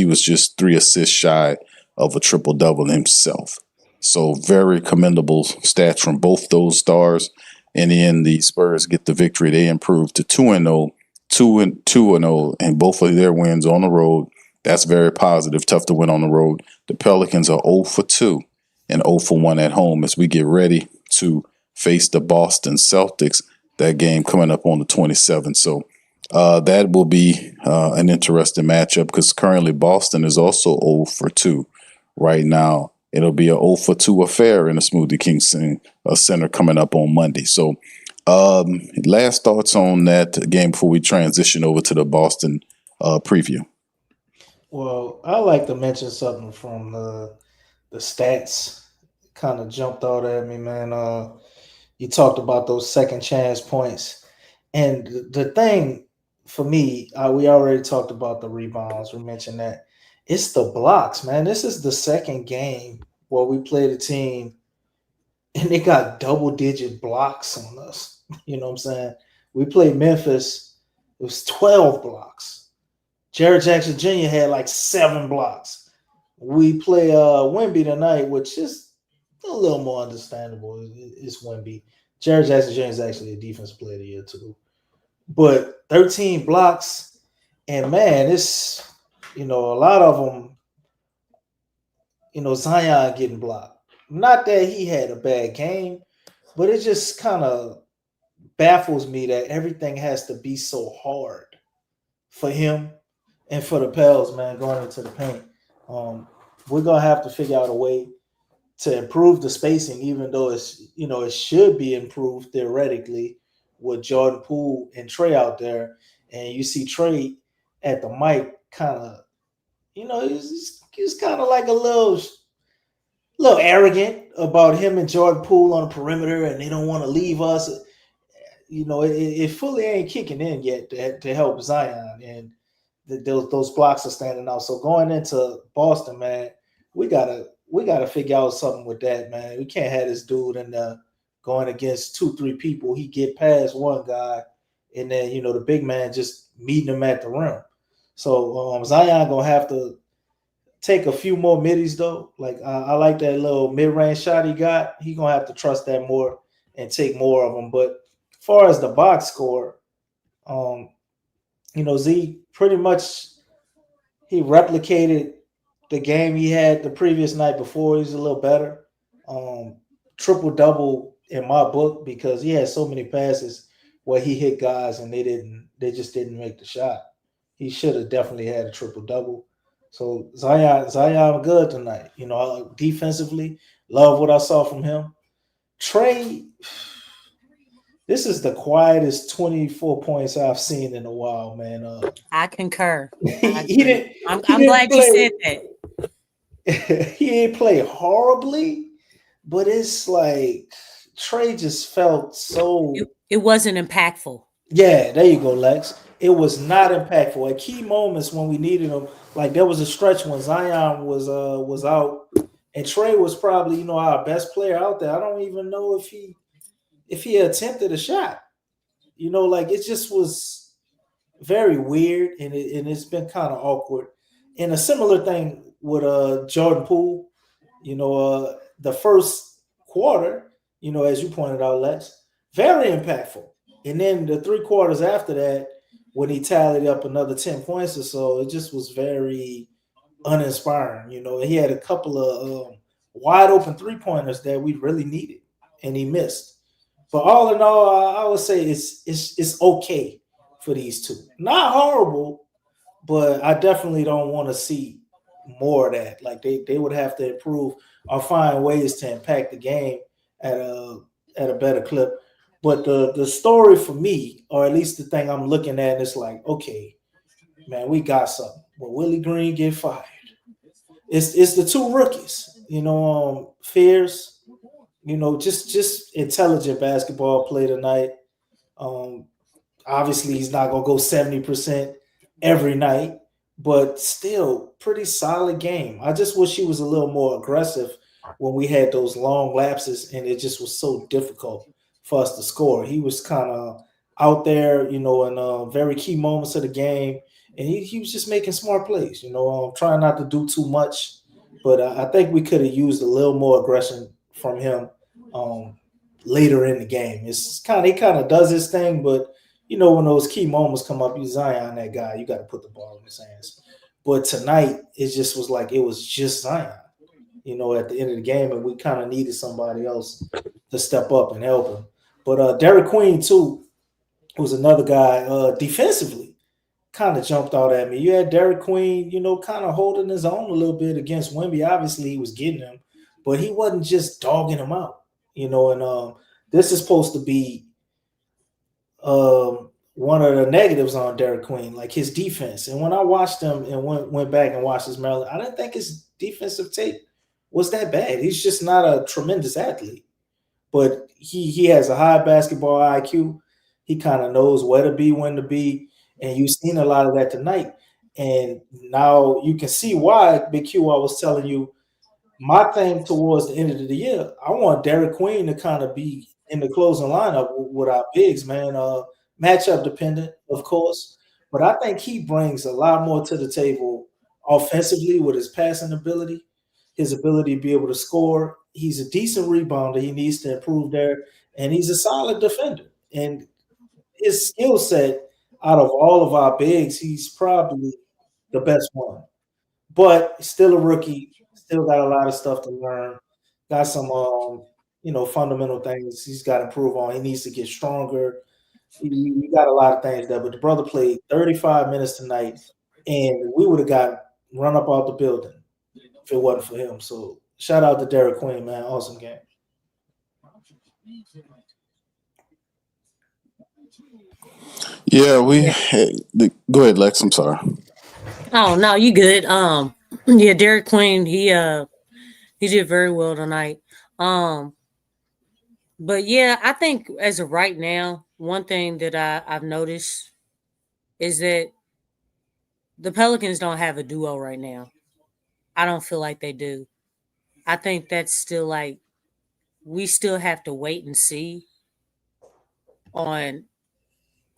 was just 3 assists shy of a triple-double himself. So very commendable stats from both those stars. In the end, the Spurs get the victory. They improved to 2-0, 2-0, and both of their wins on the road. That's very positive. Tough to win on the road. The Pelicans are 0 for 2 and 0 for 1 at home as we get ready to face the Boston Celtics. That game coming up on the 27th. So that will be an interesting matchup because currently Boston is also 0 for 2 right now. It'll be a 0 for 2 affair in the Smoothie King Center coming up on Monday. So last thoughts on that game before we transition over to the Boston preview. Well, I like to mention something from the stats. Kind of jumped out at me, man. You talked about those second chance points. And the thing, for me, we already talked about the rebounds. We mentioned that. It's the blocks, man. This is the second game where we played a team and they got double-digit blocks on us. You know what I'm saying? We played Memphis. It was 12 blocks. Jared Jackson Jr. had like 7 blocks. We play Wemby tonight, which is a little more understandable. It's Wemby. Jared Jackson Jr. is actually a defensive player of the year too. But 13 blocks, and man, it's, a lot of them, Zion getting blocked. Not that he had a bad game, but it just kind of baffles me that everything has to be so hard for him and for the Pels, man, going into the paint. We're going to have to figure out a way to improve the spacing, even though it should be improved theoretically with Jordan, Poole, and Trey out there. And you see Trey at the mic kind of, he's kind of like a little arrogant about him and Jordan Poole on the perimeter, and they don't want to leave us. It fully ain't kicking in yet to help Zion, and those blocks are standing out. So going into Boston, man, we gotta figure out something with that, man. We can't have this dude in the going against 2-3 people. He get past one guy, and then the big man just meeting him at the rim. So Zion gonna have to take a few more middies though. Like I like that little mid-range shot he got. He gonna have to trust that more and take more of them. But as far as the box score, Z pretty much he replicated the game he had the previous night before. He's a little better. Triple-double in my book because he had so many passes where he hit guys and they just didn't make the shot. He should have definitely had a triple-double. So Zion good tonight. Defensively, love what I saw from him. Trey, this is the quietest 24 points I've seen in a while, man. I concur. I'm glad you said that. He didn't play horribly, but it's like Trey just felt so. It wasn't impactful. Yeah, there you go, Lex. It was not impactful. At key moments when we needed him, like there was a stretch when Zion was out, and Trey was probably our best player out there. I don't even know if he attempted a shot. It just was very weird, and it's been kind of awkward. And a similar thing with Jordan Poole, the first quarter, as you pointed out, Lex, very impactful. And then the 3 quarters after that, when he tallied up another 10 points or so, it just was very uninspiring. He had a couple of wide open 3-pointers that we really needed, and he missed. But all in all, I would say it's okay for these two. Not horrible, but I definitely don't want to see more of that. Like they would have to improve or find ways to impact the game at a better clip. But the story for me, or at least the thing I'm looking at, is like, okay, man, we got something. When Willie Green get fired, it's the 2 rookies, Fears, just intelligent basketball play tonight. Obviously, he's not gonna go 70% every night, but still pretty solid game. I just wish he was a little more aggressive when we had those long lapses, and it just was so difficult for us to score. He was kind of out there, in very key moments of the game, and he was just making smart plays, trying not to do too much. But I think we could have used a little more aggression from him later in the game. He kind of does his thing, but when those key moments come up, you Zion, that guy, you got to put the ball in his hands. But tonight, it just was like it was just Zion, at the end of the game, and we kind of needed somebody else to step up and help him. But Derek Queen, too, was another guy defensively kind of jumped out at me. You had Derek Queen, kind of holding his own a little bit against Wemby. Obviously, he was getting him, but he wasn't just dogging him out, and this is supposed to be one of the negatives on Derek Queen, like his defense. And when I watched him and went back and watched his Maryland, I didn't think his defensive tape was that bad. He's just not a tremendous athlete. But he has a high basketball IQ. He kind of knows where to be, when to be. And you've seen a lot of that tonight. And now you can see why, Big Q, I was telling you, my thing towards the end of the year, I want Derek Queen to kind of be in the closing lineup with our bigs, man. Matchup dependent, of course. But I think he brings a lot more to the table offensively with his passing ability, his ability to be able to score. He's a decent rebounder. He needs to improve there. And he's a solid defender. And his skill set out of all of our bigs, he's probably the best one. But still a rookie, still got a lot of stuff to learn. Got some fundamental things he's got to improve on. He needs to get stronger. He got a lot of things there. But the brother played 35 minutes tonight, and we would have got run up out the building if it wasn't for him. So shout out to Derek Queen, man. Awesome game. Yeah, go ahead, Lex. I'm sorry. Oh no, you good. Yeah, Derek Queen, he did very well tonight. But yeah, I think as of right now, one thing that I've noticed is that the Pelicans don't have a duo right now. I don't feel like they do. I think that's still like we still have to wait and see on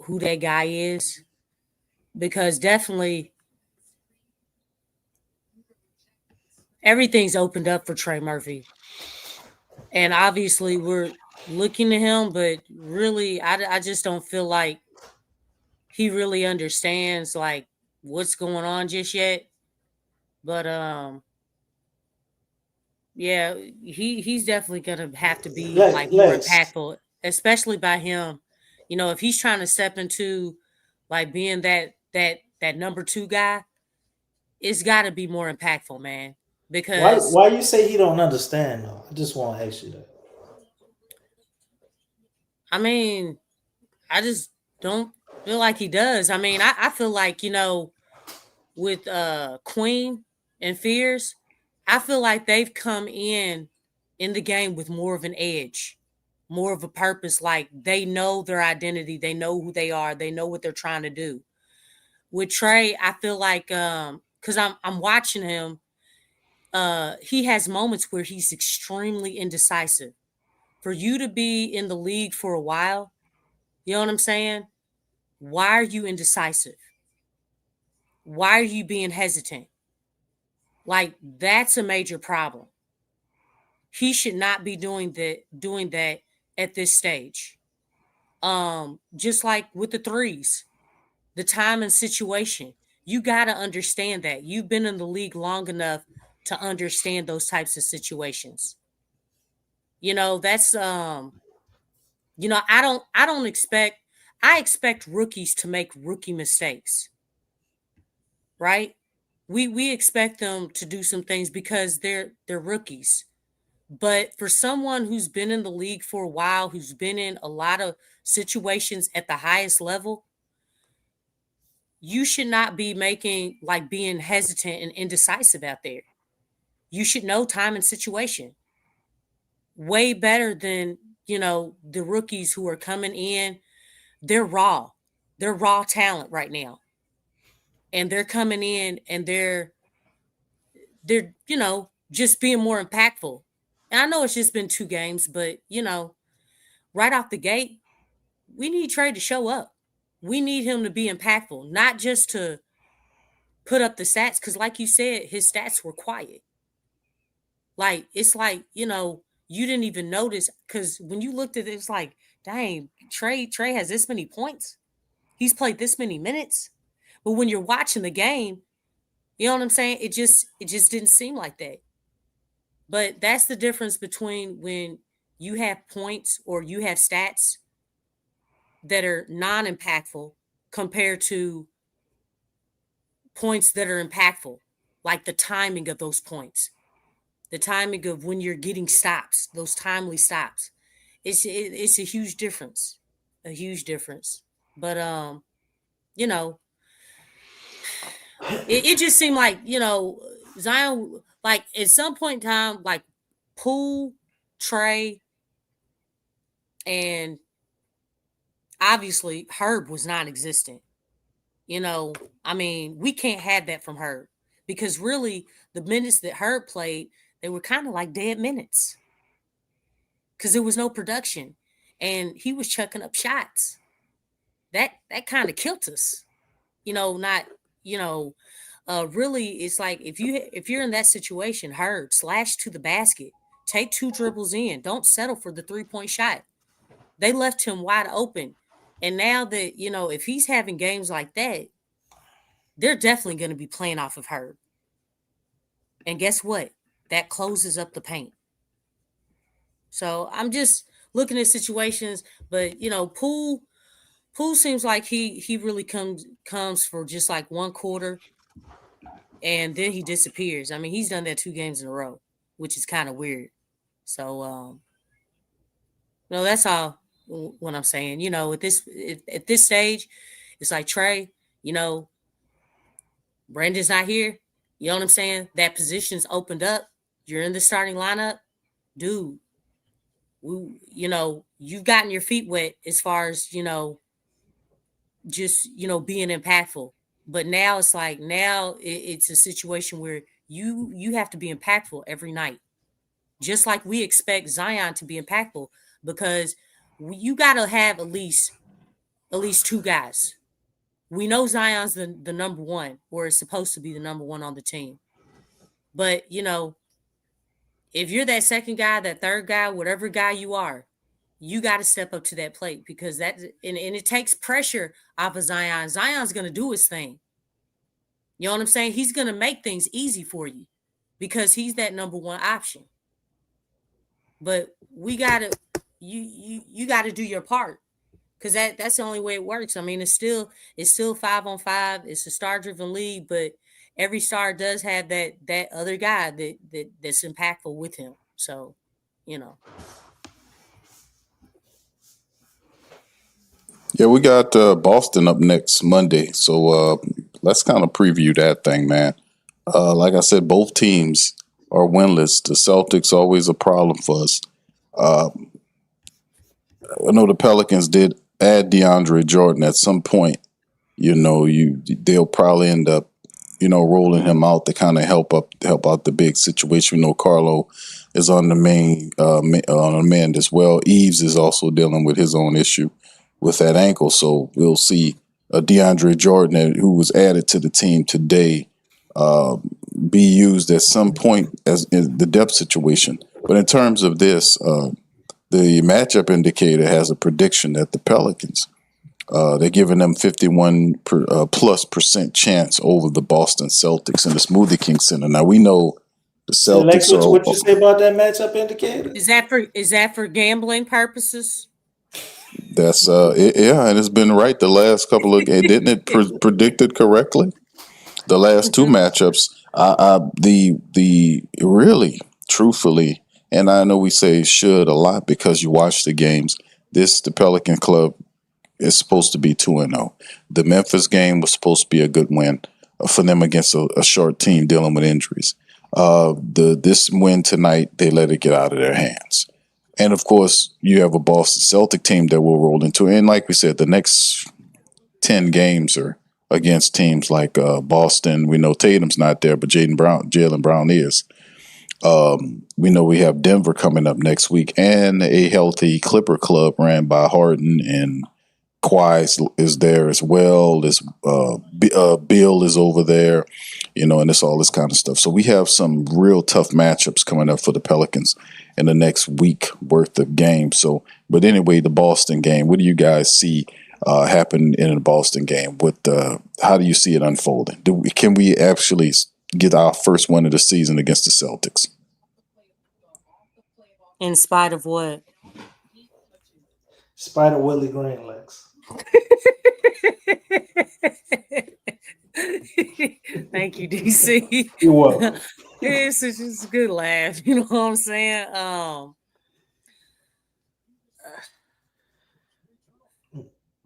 who that guy is, because definitely everything's opened up for Trey Murphy. And obviously we're looking to him, but really I just don't feel like he really understands like what's going on just yet. But yeah, he's definitely gonna have to be like more impactful, especially by him. You know, if he's trying to step into like being that number 2 guy, it's got to be more impactful, man. Because why you say he don't understand though? I just want to ask you that. I mean, I just don't feel like he does. I mean, I feel like, you know, with Queen and Fears, I feel like they've come in the game with more of an edge, more of a purpose. Like they know their identity, they know who they are, they know what they're trying to do. With Trey, I feel like because I'm watching him, he has moments where he's extremely indecisive. For you to be in the league for a while, you know what I'm saying? Why are you indecisive? Why are you being hesitant? Like that's a major problem. He should not be doing that at this stage. Just like with the threes, the time and situation, you got to understand that. You've been in the league long enough to understand those types of situations. You know, that's you know, I expect rookies to make rookie mistakes. Right? We expect them to do some things because they're rookies. But for someone who's been in the league for a while, who's been in a lot of situations at the highest level, you should not be being hesitant and indecisive out there. You should know time and situation way better than, you know, the rookies who are coming in. They're raw. They're raw talent right now. And they're coming in and they're, you know, just being more impactful. And I know it's just been 2 games, but, you know, right off the gate, we need Trey to show up. We need him to be impactful, not just to put up the stats. Because like you said, his stats were quiet. Like, it's like, you know, you didn't even notice. Because when you looked at it, it's like, dang, Trey has this many points. He's played this many minutes. But when you're watching the game, you know what I'm saying? It just didn't seem like that. But that's the difference between when you have points or you have stats that are non-impactful compared to points that are impactful, like the timing of those points, the timing of when you're getting stops, those timely stops. It's a huge difference, But you know, it just seemed like, you know, Zion, like at some point in time, like Poole, Trey, and obviously Herb was non-existent. we can't have that from Herb, because really the minutes that Herb played, they were kind of like dead minutes because there was no production and he was chucking up shots. That kind of killed us. Really, it's like if you're in that situation, Herb, slash to the basket, take 2 dribbles in, don't settle for the 3-point shot. They left him wide open. And now that, if he's having games like that, they're definitely going to be playing off of Herb. And guess what? That closes up the paint. So I'm just looking at situations, but Poole seems like he really comes for just like one quarter, and then he disappears. I mean, he's done that 2 games in a row, which is kind of weird. So that's all what I'm saying. At this stage, it's like Trey, Brandon's not here. You know what I'm saying? That position's opened up. You're in the starting lineup. Dude, you've gotten your feet wet as far as, just, being impactful. But now it's like, it's a situation where you have to be impactful every night. Just like we expect Zion to be impactful, because you got to have at least 2 guys. We know Zion's the number 1, or is supposed to be the number 1 on the team. But, if you're that second guy, that third guy, whatever guy you are, you got to step up to that plate, because and it takes pressure off of Zion. Zion's going to do his thing. You know what I'm saying? He's going to make things easy for you because he's that number 1 option. But we got to, you got to do your part, because that's the only way it works. I mean, it's still 5-on-5. It's a star-driven league, but every star does have that other guy that's impactful with him. So, Yeah, we got Boston up next Monday, so let's kind of preview that thing, man. Like I said, both teams are winless. The Celtics always a problem for us. I know the Pelicans did add DeAndre Jordan at some point. They'll probably end up, rolling him out to kind of help out the big situation. We know Carlo is on the mend as well. Eves is also dealing with his own issue with that ankle. So we'll see DeAndre Jordan, who was added to the team today, be used at some point as in the depth situation. But in terms of this, the matchup indicator has a prediction that the Pelicans, they're giving them 51% chance over the Boston Celtics in the Smoothie King Center. Now we know the Celtics Lex, what you say about that matchup indicator? Is that for gambling purposes? That's and it's been right the last couple of games. Didn't it predicted correctly? The last 2 matchups, the really, truthfully, and I know we say should a lot because you watch the games. The Pelican Club is supposed to be 2-0. The Memphis game was supposed to be a good win for them against a short team dealing with injuries. This win tonight, they let it get out of their hands. And, of course, you have a Boston Celtic team that will roll into. And like we said, the next 10 games are against teams like Boston. We know Tatum's not there, but Jaylen Brown is. We know we have Denver coming up next week, and a healthy Clipper club ran by Harden, and Kawhi is there as well. Bill is over there, and it's all this kind of stuff. So we have some real tough matchups coming up for the Pelicans in the next week worth of games. So, but anyway, the Boston game, what do you guys see happen in the Boston game? How do you see it unfolding? Can we actually get our first win of the season against the Celtics? In spite of what? In spite of Willie Green, Lex. Thank you, DC. You're welcome. It's just a good laugh. You know what I'm saying?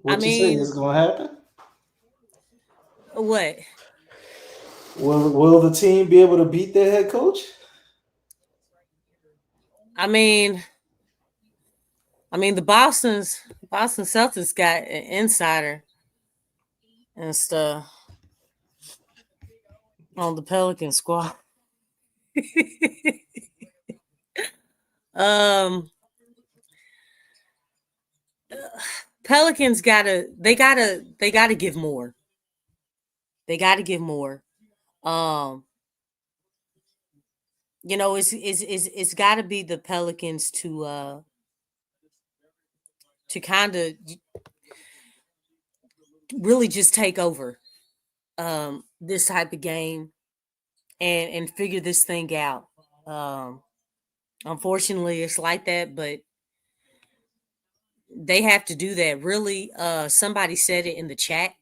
What you say is going to happen? What? Will the team be able to beat their head coach? I mean, the Boston Celtics got an insider. and stuff on the Pelican squad. Pelicans gotta give more. They gotta give more. It's gotta be the Pelicans to kind of really just take over this type of game and figure this thing out. Unfortunately, it's like that, but they have to do that. Really, somebody said it in the chat.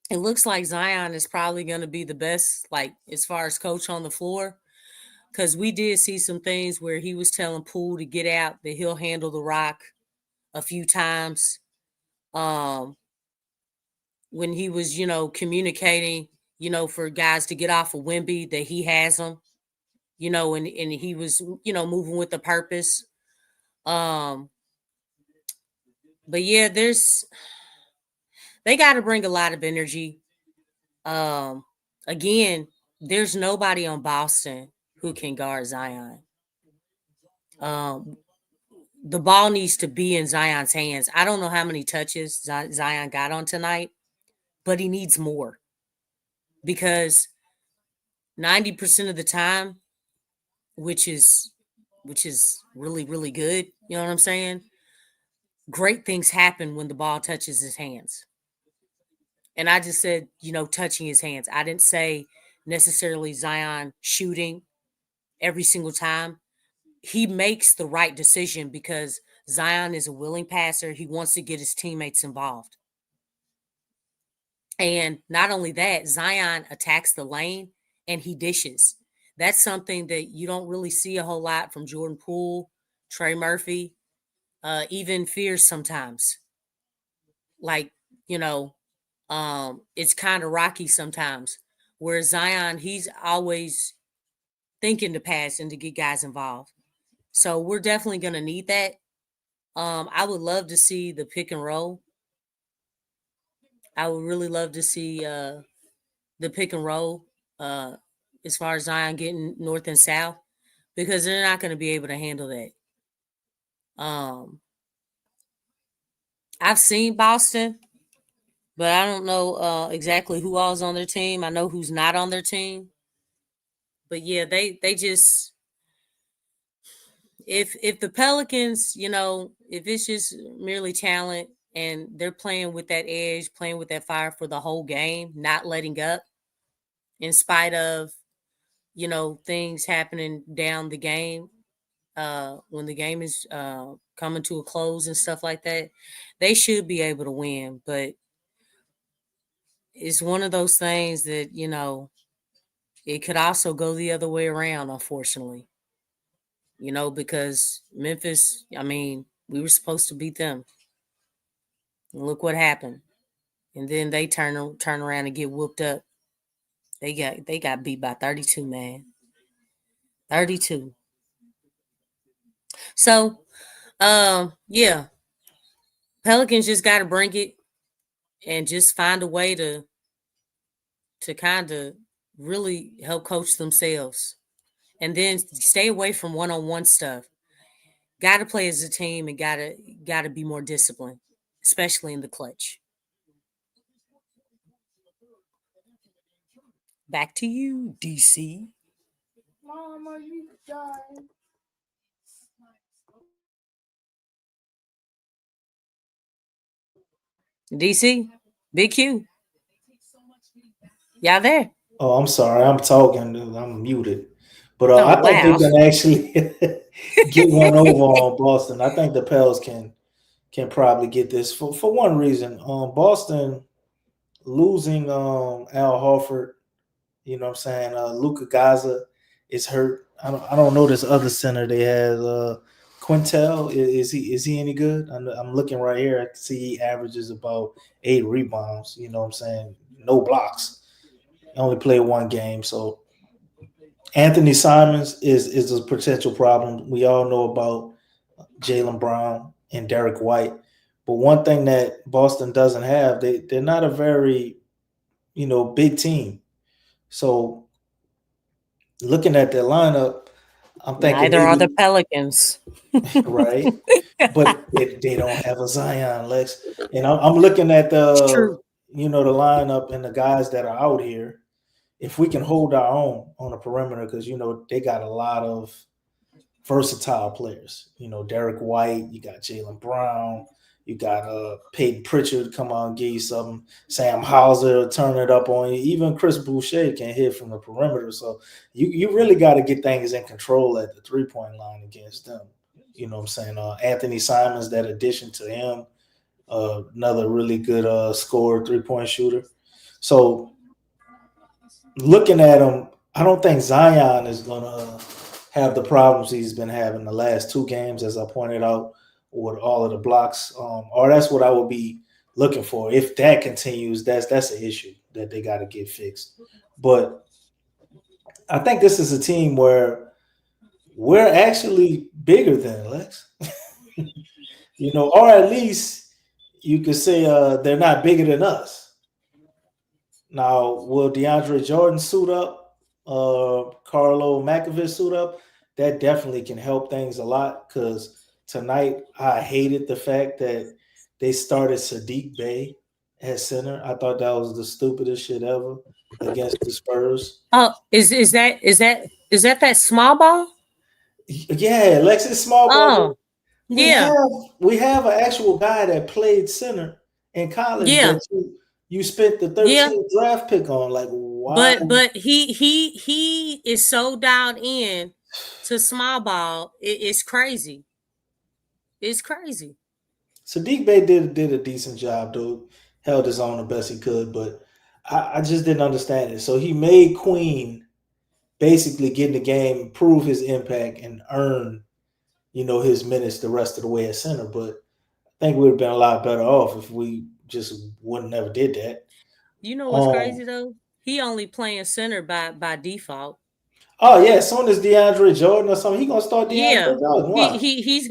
It looks like Zion is probably going to be the best, like as far as coach on the floor, because we did see some things where he was telling Poole to get out, that he'll handle the rock a few times. When he was, communicating, for guys to get off of Wemby, that he has them, and he was, moving with a purpose. But yeah, they got to bring a lot of energy. Again, there's nobody on Boston who can guard Zion. The ball needs to be in Zion's hands. I don't know how many touches Zion got on tonight, but he needs more, because 90% of the time, which is really, really good, you know what I'm saying? Great things happen when the ball touches his hands. And I just said, touching his hands. I didn't say necessarily Zion shooting every single time. He makes the right decision because Zion is a willing passer. He wants to get his teammates involved. And not only that, Zion attacks the lane and he dishes. That's something that you don't really see a whole lot from Jordan Poole, Trey Murphy, even Fierce sometimes. Like, it's kind of rocky sometimes. Whereas Zion, he's always thinking to pass and to get guys involved. So we're definitely going to need that. I would love to see the pick and roll. I would really love to see the pick and roll as far as Zion getting north and south, because they're not going to be able to handle that. I've seen Boston, but I don't know exactly who all's on their team. I know who's not on their team. But yeah, they just, if the Pelicans, if it's just merely talent and they're playing with that edge, playing with that fire for the whole game, not letting up in spite of, things happening down the game, when the game is coming to a close and stuff like that, they should be able to win. But it's one of those things that, it could also go the other way around, unfortunately. Because Memphis, we were supposed to beat them. And look what happened. And then they turn around and get whooped up. They got beat by 32, man. 32. So, yeah. Pelicans just got to bring it and just find a way to kind of really help coach themselves. And then stay away from one-on-one stuff. Got to play as a team and got to be more disciplined, especially in the clutch. Back to you, DC. Mom, are you done? DC, Big Q. Y'all there? Oh, I'm sorry. I'm talking. I'm muted. But I think they can actually get one over on Boston. I think the Pels can probably get this for one reason. Boston losing Al Horford, you know what I'm saying? Luka Gaza is hurt. I don't know this other center they have. Quintel, is he any good? I'm looking right here. I can see he averages about 8 rebounds. You know what I'm saying? No blocks. He only played one game, so Anthony Simons is a potential problem. We all know about Jaylen Brown and Derek White, But one thing that Boston doesn't have, they're not a very, big team. So looking at their lineup, I'm thinking Neither are the maybe Pelicans. right, but they don't have a Zion, Lex. And I'm looking at It's true. the lineup and the guys that are out here. If we can hold our own on the perimeter, because they got a lot of versatile players. Derek White, you got Jaylen Brown, you got Peyton Pritchard come on and give you something. Sam Hauser turn it up on you. Even Chris Boucher can hit from the perimeter. So you really got to get things in control at the 3-point line against them. You know what I'm saying? Anthony Simons, that addition to him, another really good scorer, 3-point shooter. So looking at him, I don't think Zion is going to have the problems he's been having the last 2 games, as I pointed out, with all of the blocks. Or that's what I would be looking for. If that continues, that's an issue that they got to get fixed. But I think this is a team where we're actually bigger than Lex. Or at least you could say they're not bigger than us. Now, will DeAndre Jordan suit up? Carlo McAvish suit up? That definitely can help things a lot, because tonight I hated the fact that they started Sadiq Bey at center. I thought that was the stupidest shit ever against the Spurs. Oh, is that small ball? Yeah, Lexxah small ball. Oh, yeah. We have an actual guy that played center in college that you spent the 13th draft pick on. Like, why? But he is so dialed in to small ball. It's crazy. It's crazy. Sadiq Bey did a decent job, dude. Held his own the best he could, but I just didn't understand it. So he made Queen basically get in the game, prove his impact, and earn, his minutes the rest of the way at center. But I think we would have been a lot better off if we just wouldn't never did that. You know what's crazy though? He only playing center by default. Oh yeah, as soon as DeAndre Jordan or something, he's gonna start DeAndre Jordan. Why? He's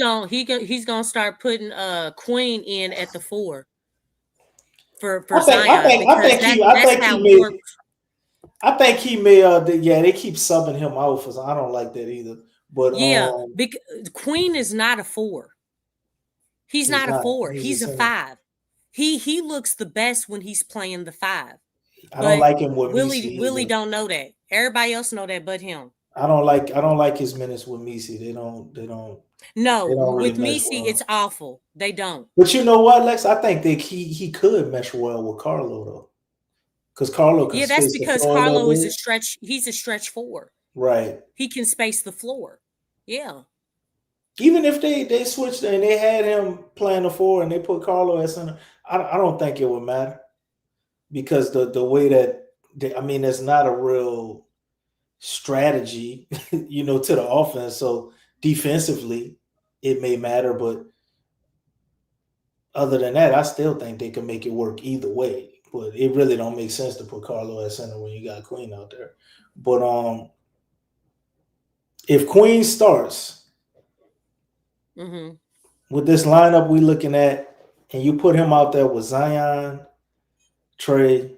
gonna start putting Queen in at the 4 for Zion. I think he may. They keep subbing him out for. I don't like that either. But Queen is not a 4. He's not a 4. He's a 5. He looks the best when he's playing the 5. I don't like him with Willie don't know that. Everybody else know that but him. I don't like his minutes with Messi. They don't. No, really with Messi, it's awful. They don't. But you know what, Lex? I think he could mesh well with Carlo though, because Carlo. That's because Carlo is a stretch. He's a stretch 4. Right. He can space the floor. Yeah. Even if they switched and they had him playing the 4 and they put Carlo at center, I don't think it would matter, because the way that there's not a real strategy, to the offense. So defensively, it may matter, but other than that, I still think they can make it work either way. But it really don't make sense to put Carlo at center when you got Queen out there. But if Queen starts with this lineup we looking at, and you put him out there with Zion, Trey,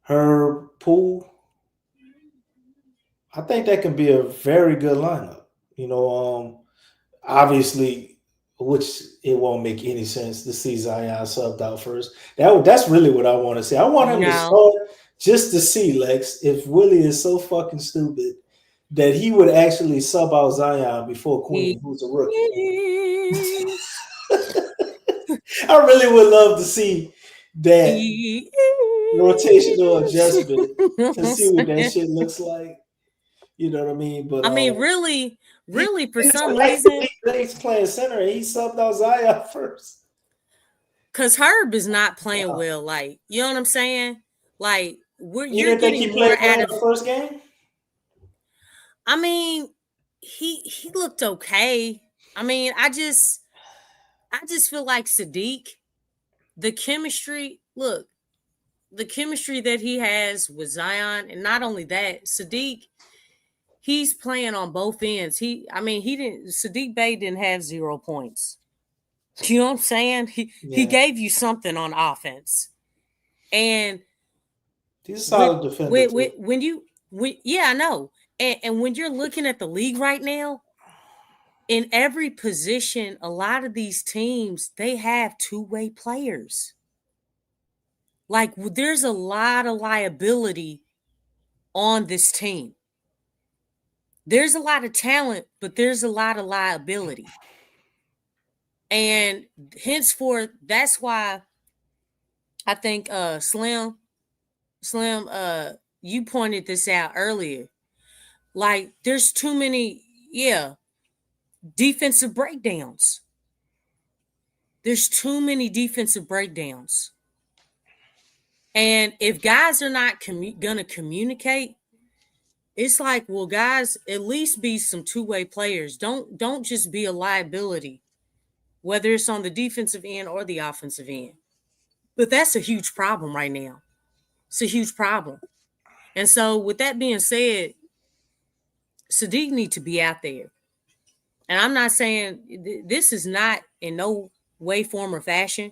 Herb, Poole, I think that can be a very good lineup. Obviously, which it won't make any sense to see Zion subbed out first. That's really what I want to see. I want him to start just to see, Lex, if Willie is so fucking stupid that he would actually sub out Zion before Queen, who's a rookie. I really would love to see that rotational adjustment to see what that shit looks like. You know what I mean? But really, for some reason, he's playing center and he subbed out Zion first. Because Herb is not playing well. Like, you know what I'm saying? Like, you're didn't think he played well in the first game? He looked okay. I just feel like Sadiq, the chemistry that he has with Zion, and not only that, Sadiq, he's playing on both ends. Sadiq Bey didn't have 0 points. You know what I'm saying? He Yeah. gave you something on offense. And he's a solid defender. I know. And when you're looking at the league right now, in every position, a lot of these teams, they have two-way players. Like, there's a lot of liability on this team. There's a lot of talent, but there's a lot of liability. And henceforth, that's why I think Slim, you pointed this out earlier. Like, there's too many, defensive breakdowns. There's too many defensive breakdowns. And if guys are not going to communicate, it's like, well, guys, at least be some two-way players. Don't just be a liability, whether it's on the defensive end or the offensive end. But that's a huge problem right now. It's a huge problem. And so with that being said, Sadiq needs to be out there. And I'm not saying this is not in no way, form, or fashion.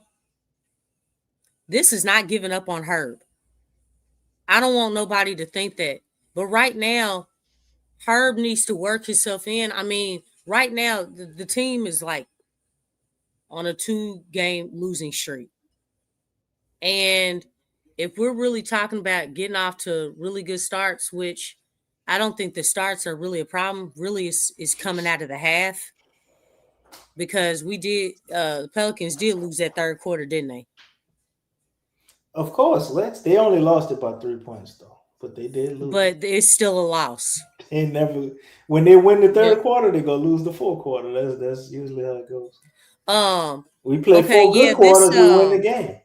This is not giving up on Herb. I don't want nobody to think that. But right now, Herb needs to work himself in. I mean, right now, the team is like on a 2-game losing streak. And if we're really talking about getting off to really good starts, which I don't think the starts are really a problem, really is coming out of the half. Because the Pelicans did lose that third quarter, didn't they? Of course, Lex. They only lost it by 3 points, though. But they did lose. But it's still a loss. They never, when they win the third quarter, they're gonna lose the fourth quarter. That's usually how it goes. We play 4 good quarters, we win the game.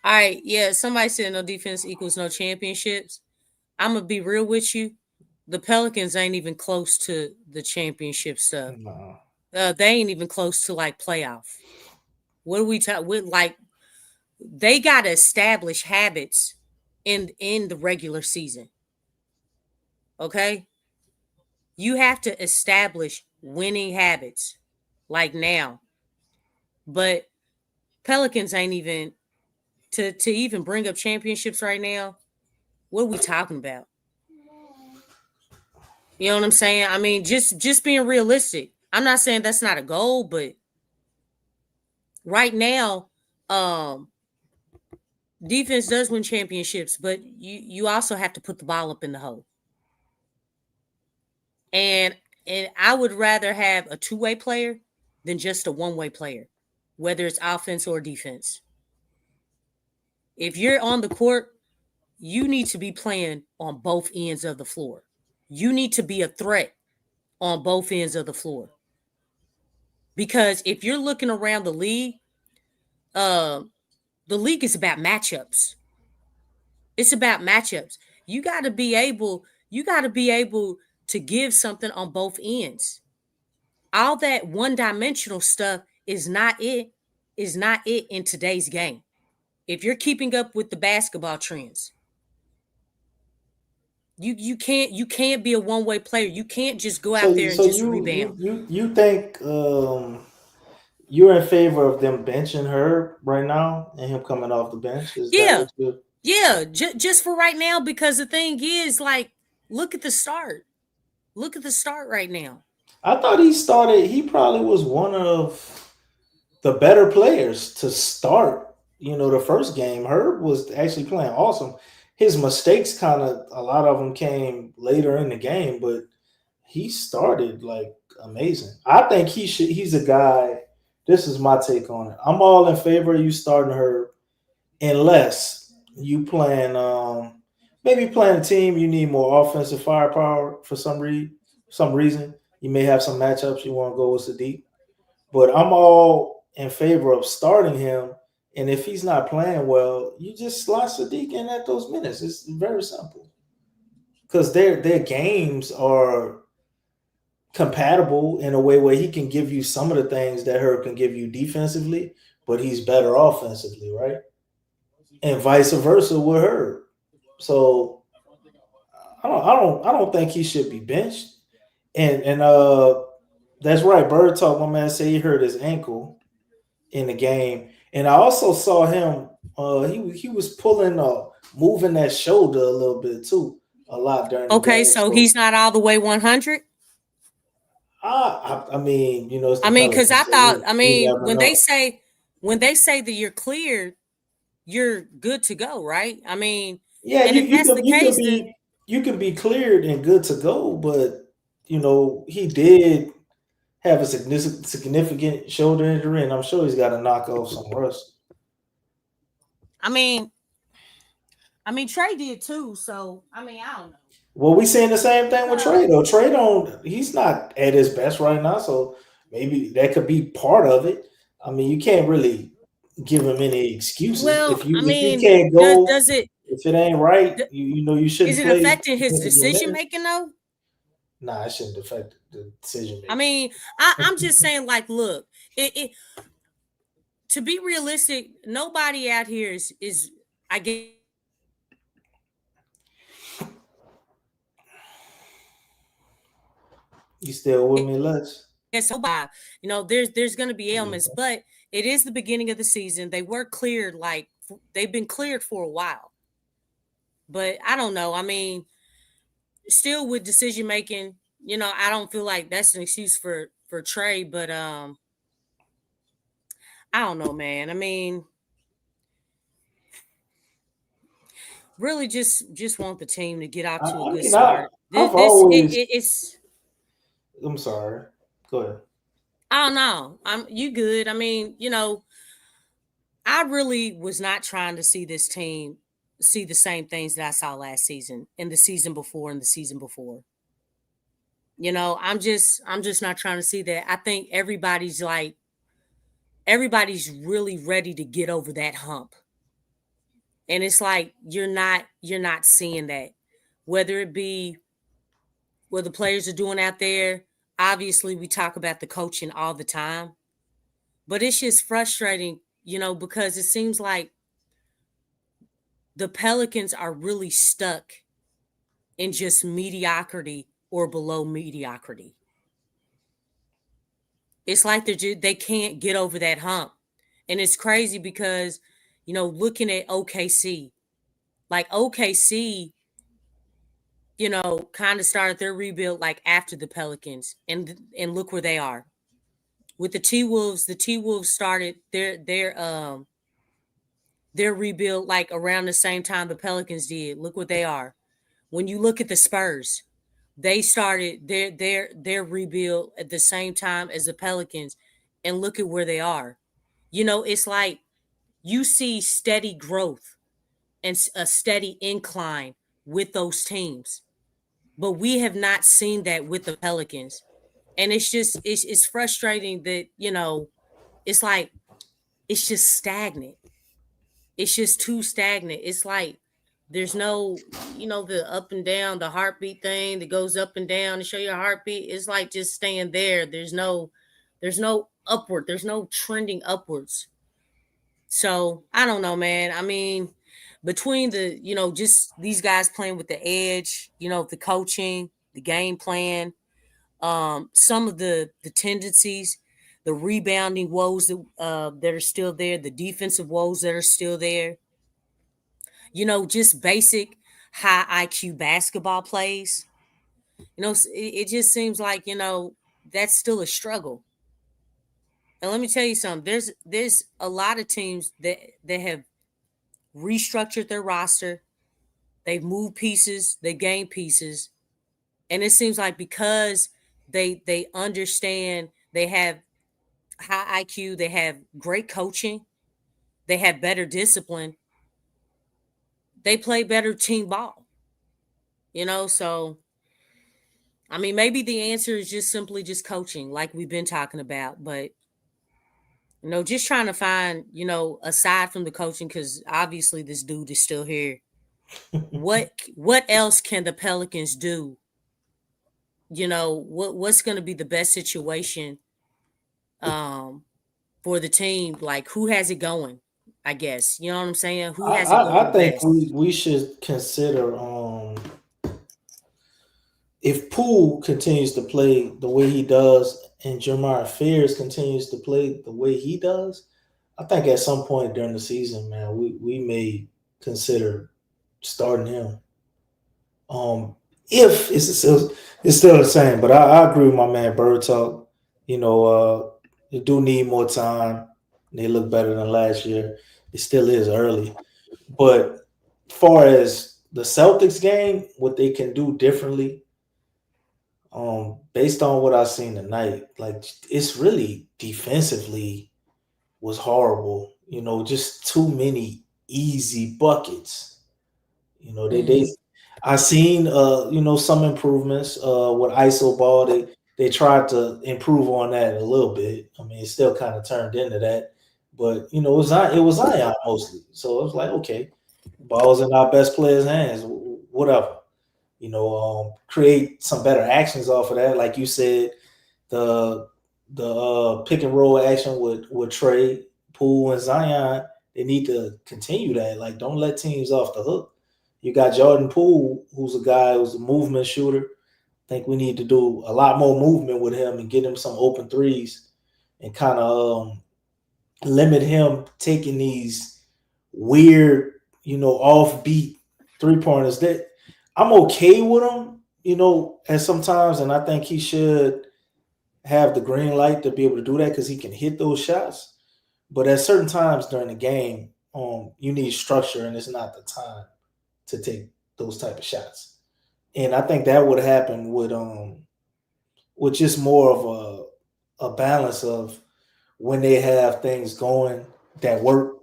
All right, somebody said no defense equals no championships. I'm gonna be real with you. The Pelicans ain't even close to the championship stuff. No. They ain't even close to like playoff. What are we talking? Like, they gotta establish habits in the regular season. Okay? You have to establish winning habits like now. But Pelicans ain't even to even bring up championships right now. What are we talking about? You know what I'm saying? I mean, just being realistic. I'm not saying that's not a goal, but right now, defense does win championships, but you also have to put the ball up in the hole. And I would rather have a two-way player than just a one-way player, whether it's offense or defense. If you're on the court, you need to be playing on both ends of the floor. You need to be a threat on both ends of the floor. Because if you're looking around the league is about matchups. It's about matchups. You got to be able to give something on both ends. All that one-dimensional stuff is not it in today's game. If you're keeping up with the basketball trends, you can't be a one-way player. You can't just go out there and just rebound. You think you're in favor of them benching Herb right now and him coming off the bench? Just for right now, because the thing is, like, look at the start. Look at the start right now. I thought he probably was one of the better players to start. The first game, Herb was actually playing awesome. His mistakes a lot of them came later in the game, but he started like amazing. I think he's a guy. This is my take on it. I'm all in favor of you starting Herb, unless you playing maybe playing a team you need more offensive firepower for some reason. You may have some matchups you want to go with Sadiq, but I'm all in favor of starting him. And if he's not playing well, you just slot Sadiq in at those minutes. It's very simple. Because their games are compatible in a way where he can give you some of the things that Herb can give you defensively, but he's better offensively, right? And vice versa with Herb. So I don't think he should be benched. And That's right. Bird Talk, my man said he hurt his ankle in the game. And I also saw him, he was pulling, moving that shoulder a little bit too, a lot during the Okay, game. so he's not all the way 100? I mean, you know, it's the I mean, because I Pelicans, so thought, when they say that you're cleared, you're good to go, right? I mean, yeah, and if that's the case, then you can be cleared and good to go, but you know, he did have a significant shoulder injury, and I'm sure he's got to knock off some rust. I mean, Trey did too, so I don't know. Well, we saying the same thing with Trey though. He's not at his best right now, so maybe that could be part of it. I mean, you can't really give him any excuses. Well, if you can't go, does it? If it ain't right, you know you shouldn't. Is it play affecting his decision making though? Nah, it shouldn't affect the decision making. I mean, I'm just saying, like, look, it to be realistic, nobody out here is I guess. You still with me, Lex? Yes, you know, there's going to be ailments, but it is the beginning of the season. They were cleared, like they've been cleared for a while. But I don't know. I mean, still with decision making, you know, I don't feel like that's an excuse for Trey, but I don't know, man. I mean, really just want the team to get out to a good start. I'm sorry. Go ahead. I don't know. You good. I mean, you know, I really was not trying to see this team see the same things that I saw last season and the season before and the season before. You know, I'm just not trying to see that. I think everybody's really ready to get over that hump. And it's like you're not seeing that. Whether it be what the players are doing out there, obviously we talk about the coaching all the time. But it's just frustrating, you know, because it seems like the Pelicans are really stuck in just mediocrity or below mediocrity. It's like they can't get over that hump. And it's crazy because, you know, looking at OKC, like OKC, you know, kind of started their rebuild like after the Pelicans, and look where they are. With the T-Wolves started their rebuild like around the same time the Pelicans did. Look what they are. When you look at the Spurs, they started their rebuild at the same time as the Pelicans, and look at where they are. You know, it's like you see steady growth and a steady incline with those teams. But we have not seen that with the Pelicans. And it's just, it's frustrating that, you know, it's like, it's just stagnant. It's just too stagnant. It's like, there's no, you know, the up and down, the heartbeat thing that goes up and down to show your heartbeat. It's like just staying there. There's no upward. There's no trending upwards. So I don't know, man. I mean, between the, you know, just these guys playing with the edge, you know, the coaching, the game plan, some of the tendencies, the rebounding woes that are still there, the defensive woes that are still there, you know, just basic high IQ basketball plays. You know, it just seems like, you know, that's still a struggle. And let me tell you something. There's a lot of teams that have restructured their roster. They've moved pieces, they gained pieces. And it seems like because they understand, they have high IQ, they have great coaching, they have better discipline, they play better team ball. You know, so I mean, maybe the answer is just simply just coaching, like we've been talking about, but you know, just trying to find, you know, aside from the coaching, because obviously this dude is still here. What else can the Pelicans do? You know, what's going to be the best situation for the team? Like, who has it going? I guess, you know what I'm saying. Who has it going? I think we should consider if Poole continues to play the way he does and Jeremiah Fears continues to play the way he does, I think at some point during the season, man, we may consider starting him. If it's still the same, but I agree with my man Bird Talk. You know, they do need more time. They look better than last year. It still is early, but far as the Celtics game, what they can do differently, based on what I've seen tonight, like it's really defensively was horrible. You know, just too many easy buckets. You know, they I seen you know, some improvements with ISO ball. They tried to improve on that a little bit. I mean, it still kind of turned into that, but you know, it was Zion mostly. So it was like, okay, ball's in our best players' hands, whatever. You know, create some better actions off of that. Like you said, the pick and roll action with Trey, Poole, and Zion, they need to continue that. Like, don't let teams off the hook. You got Jordan Poole, who's a guy who's a movement shooter. I think we need to do a lot more movement with him and get him some open threes and kind of limit him taking these weird, you know, offbeat three-pointers. That I'm okay with him, you know, at sometimes, and I think he should have the green light to be able to do that because he can hit those shots. But at certain times during the game, you need structure, and it's not the time to take those type of shots. And I think that would happen with just more of a balance of when they have things going that work,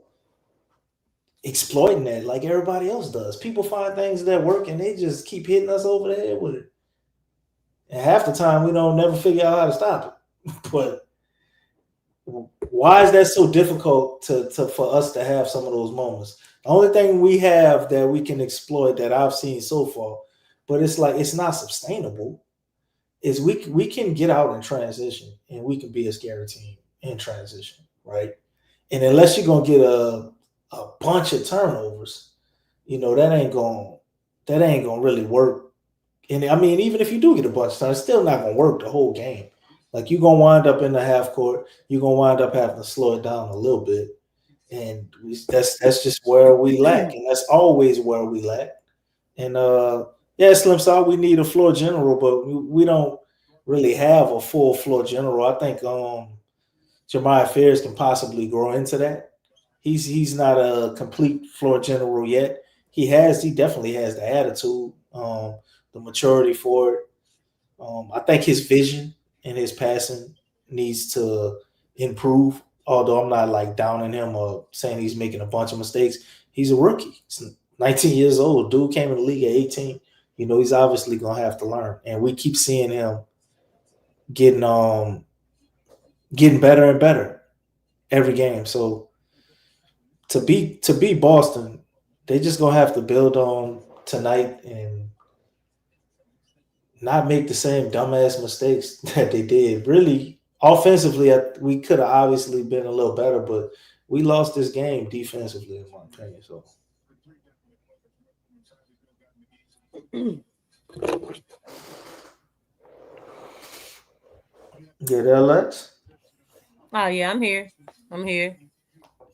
exploiting that like everybody else does. People find things that work and they just keep hitting us over the head with it. And half the time we don't never figure out how to stop it. But why is that so difficult for us to have some of those moments? The only thing we have that we can exploit that I've seen so far, but it's like it's not sustainable, is we can get out in transition and we can be a scary team in transition, right? And unless you're gonna get a bunch of turnovers, you know, that ain't gonna really work. And I mean, even if you do get a bunch of turnovers, it's still not gonna work the whole game. Like you're gonna wind up in the half court, you're gonna wind up having to slow it down a little bit. And that's just where we lack, and that's always where we lack. And yeah, Slim Side, we need a floor general, but we don't really have a full floor general. I think Jeremiah Fears can possibly grow into that. He's not a complete floor general yet. He definitely has the attitude, the maturity for it. I think his vision and his passing needs to improve. Although I'm not like downing him or saying he's making a bunch of mistakes. He's a rookie. He's 19 years old. Dude came in the league at 18. You know, he's obviously going to have to learn. And we keep seeing him getting better and better every game. So to be Boston, they just going to have to build on tonight and not make the same dumbass mistakes that they did. Really, offensively, we could have obviously been a little better, but we lost this game defensively, in my opinion. So, get that, Lex? Oh yeah, I'm here.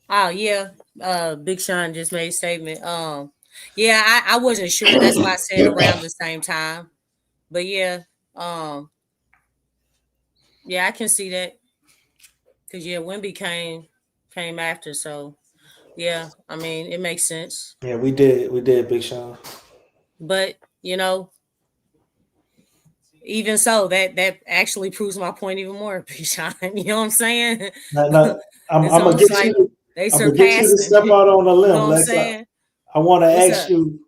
Oh yeah. Big Sean just made a statement. Yeah, I wasn't sure. That's why I said around the same time. But yeah, yeah, I can see that. Cause yeah, Wemby came after, so yeah, I mean it makes sense. Yeah, we did, Big Sean. But you know, even so, that actually proves my point even more, Big Sean. You know what I'm saying? No, I'm gonna get like you. They I'm gonna get you to step out on a limb. You know what I'm Lex. saying? I want to What's ask up? you: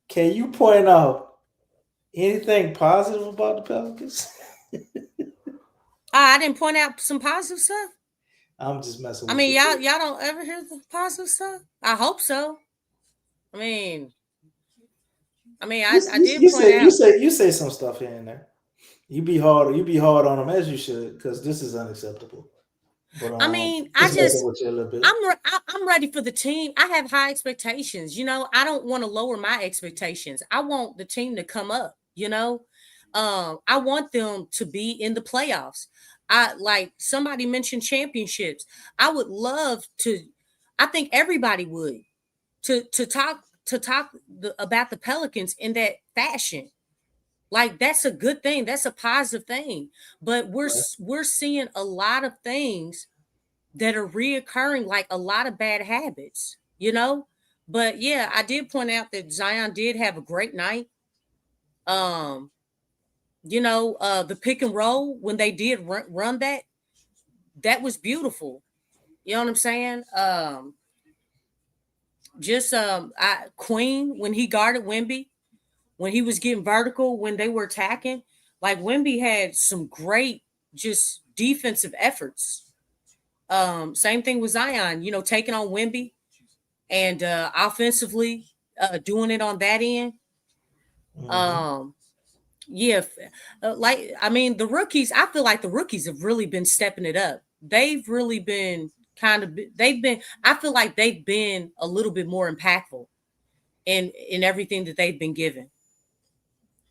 can you point out anything positive about the Pelicans? I didn't point out some positive stuff. I'm just messing with I mean, you. y'all don't ever hear the positive stuff. I hope so. I mean, I did point out. You say some stuff here and there. You be hard on them as you should, because this is unacceptable. But I mean, messing with you a little bit. I'm ready for the team. I have high expectations. You know, I don't want to lower my expectations. I want the team to come up. You know, I want them to be in the playoffs. I like somebody mentioned championships. I would love to. I think everybody would to talk about the Pelicans in that fashion. Like that's a good thing. That's a positive thing. But we're seeing a lot of things that are reoccurring, like a lot of bad habits, you know. But yeah, I did point out that Zion did have a great night. The pick and roll when they did run that was beautiful. You know what I'm saying? Queen when he guarded Wemby, when he was getting vertical, when they were attacking, like Wemby had some great just defensive efforts. Same thing with Zion, taking on Wemby and offensively doing it on that end. Mm-hmm. The rookies, I feel like the rookies have really been stepping it up. They've really been I feel like they've been a little bit more impactful in everything that they've been given.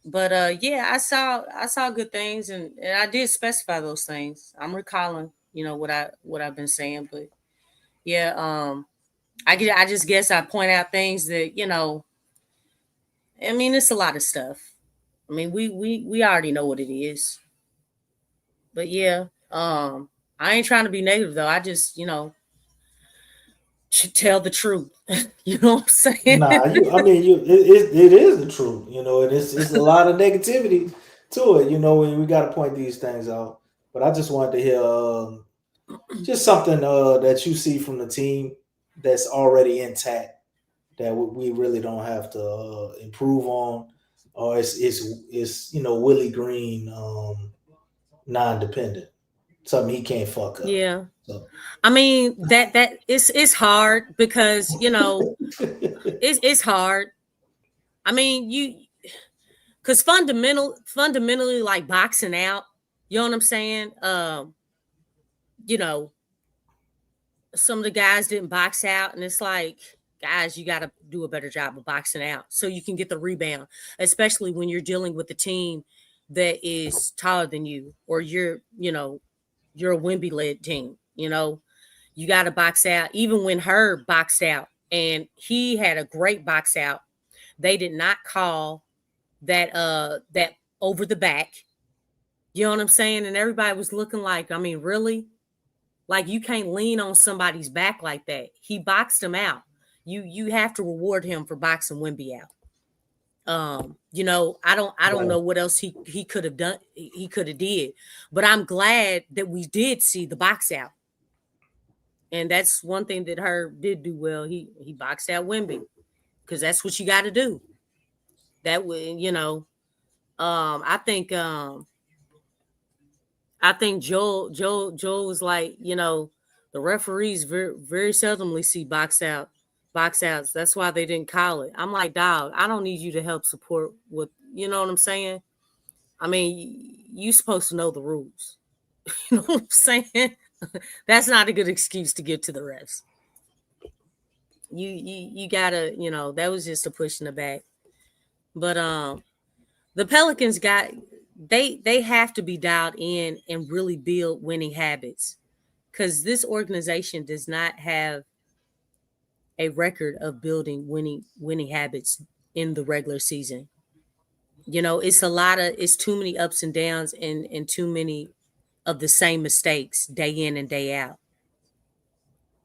But I saw good things and I did specify those things. I'm recalling, what I've been saying, but yeah, I just guess I point out things that, I mean, it's a lot of stuff. I mean, we already know what it is. But yeah, I ain't trying to be negative though. I just, tell the truth. You know what I'm saying? It is the truth, and it's a lot of negativity to it, and we got to point these things out. But I just wanted to hear just something that you see from the team that's already intact that we really don't have to improve on, or it's Willie Green non-dependent, something he can't fuck up. Yeah. So. I mean that it's hard because it's hard. I mean because fundamentally like boxing out, you know what I'm saying? Some of the guys didn't box out, and it's like, guys, you got to do a better job of boxing out so you can get the rebound, especially when you're dealing with a team that is taller than you, or you're a Wemby-led team. You got to box out. Even when Herb boxed out, and he had a great box out, they did not call that over the back. You know what I'm saying? And everybody was looking like, I mean, really? Like, you can't lean on somebody's back like that. He boxed him out. You have to reward him for boxing Wemby out. I don't know what else he could have done. He could have did, but I'm glad that we did see the box out. And that's one thing that Herb did do well. He boxed out Wemby because that's what you got to do. That way, I think Joel was like, the referees very, very seldomly see box outs. That's why they didn't call it. I'm like, dog, I don't need you to help support what, you know what I'm saying? I mean, you supposed to know the rules. You know what I'm saying? That's not a good excuse to give to the refs. You gotta, that was just a push in the back. But the Pelicans they have to be dialed in and really build winning habits, because this organization does not have a record of building winning habits in the regular season. It's too many ups and downs and too many of the same mistakes day in and day out.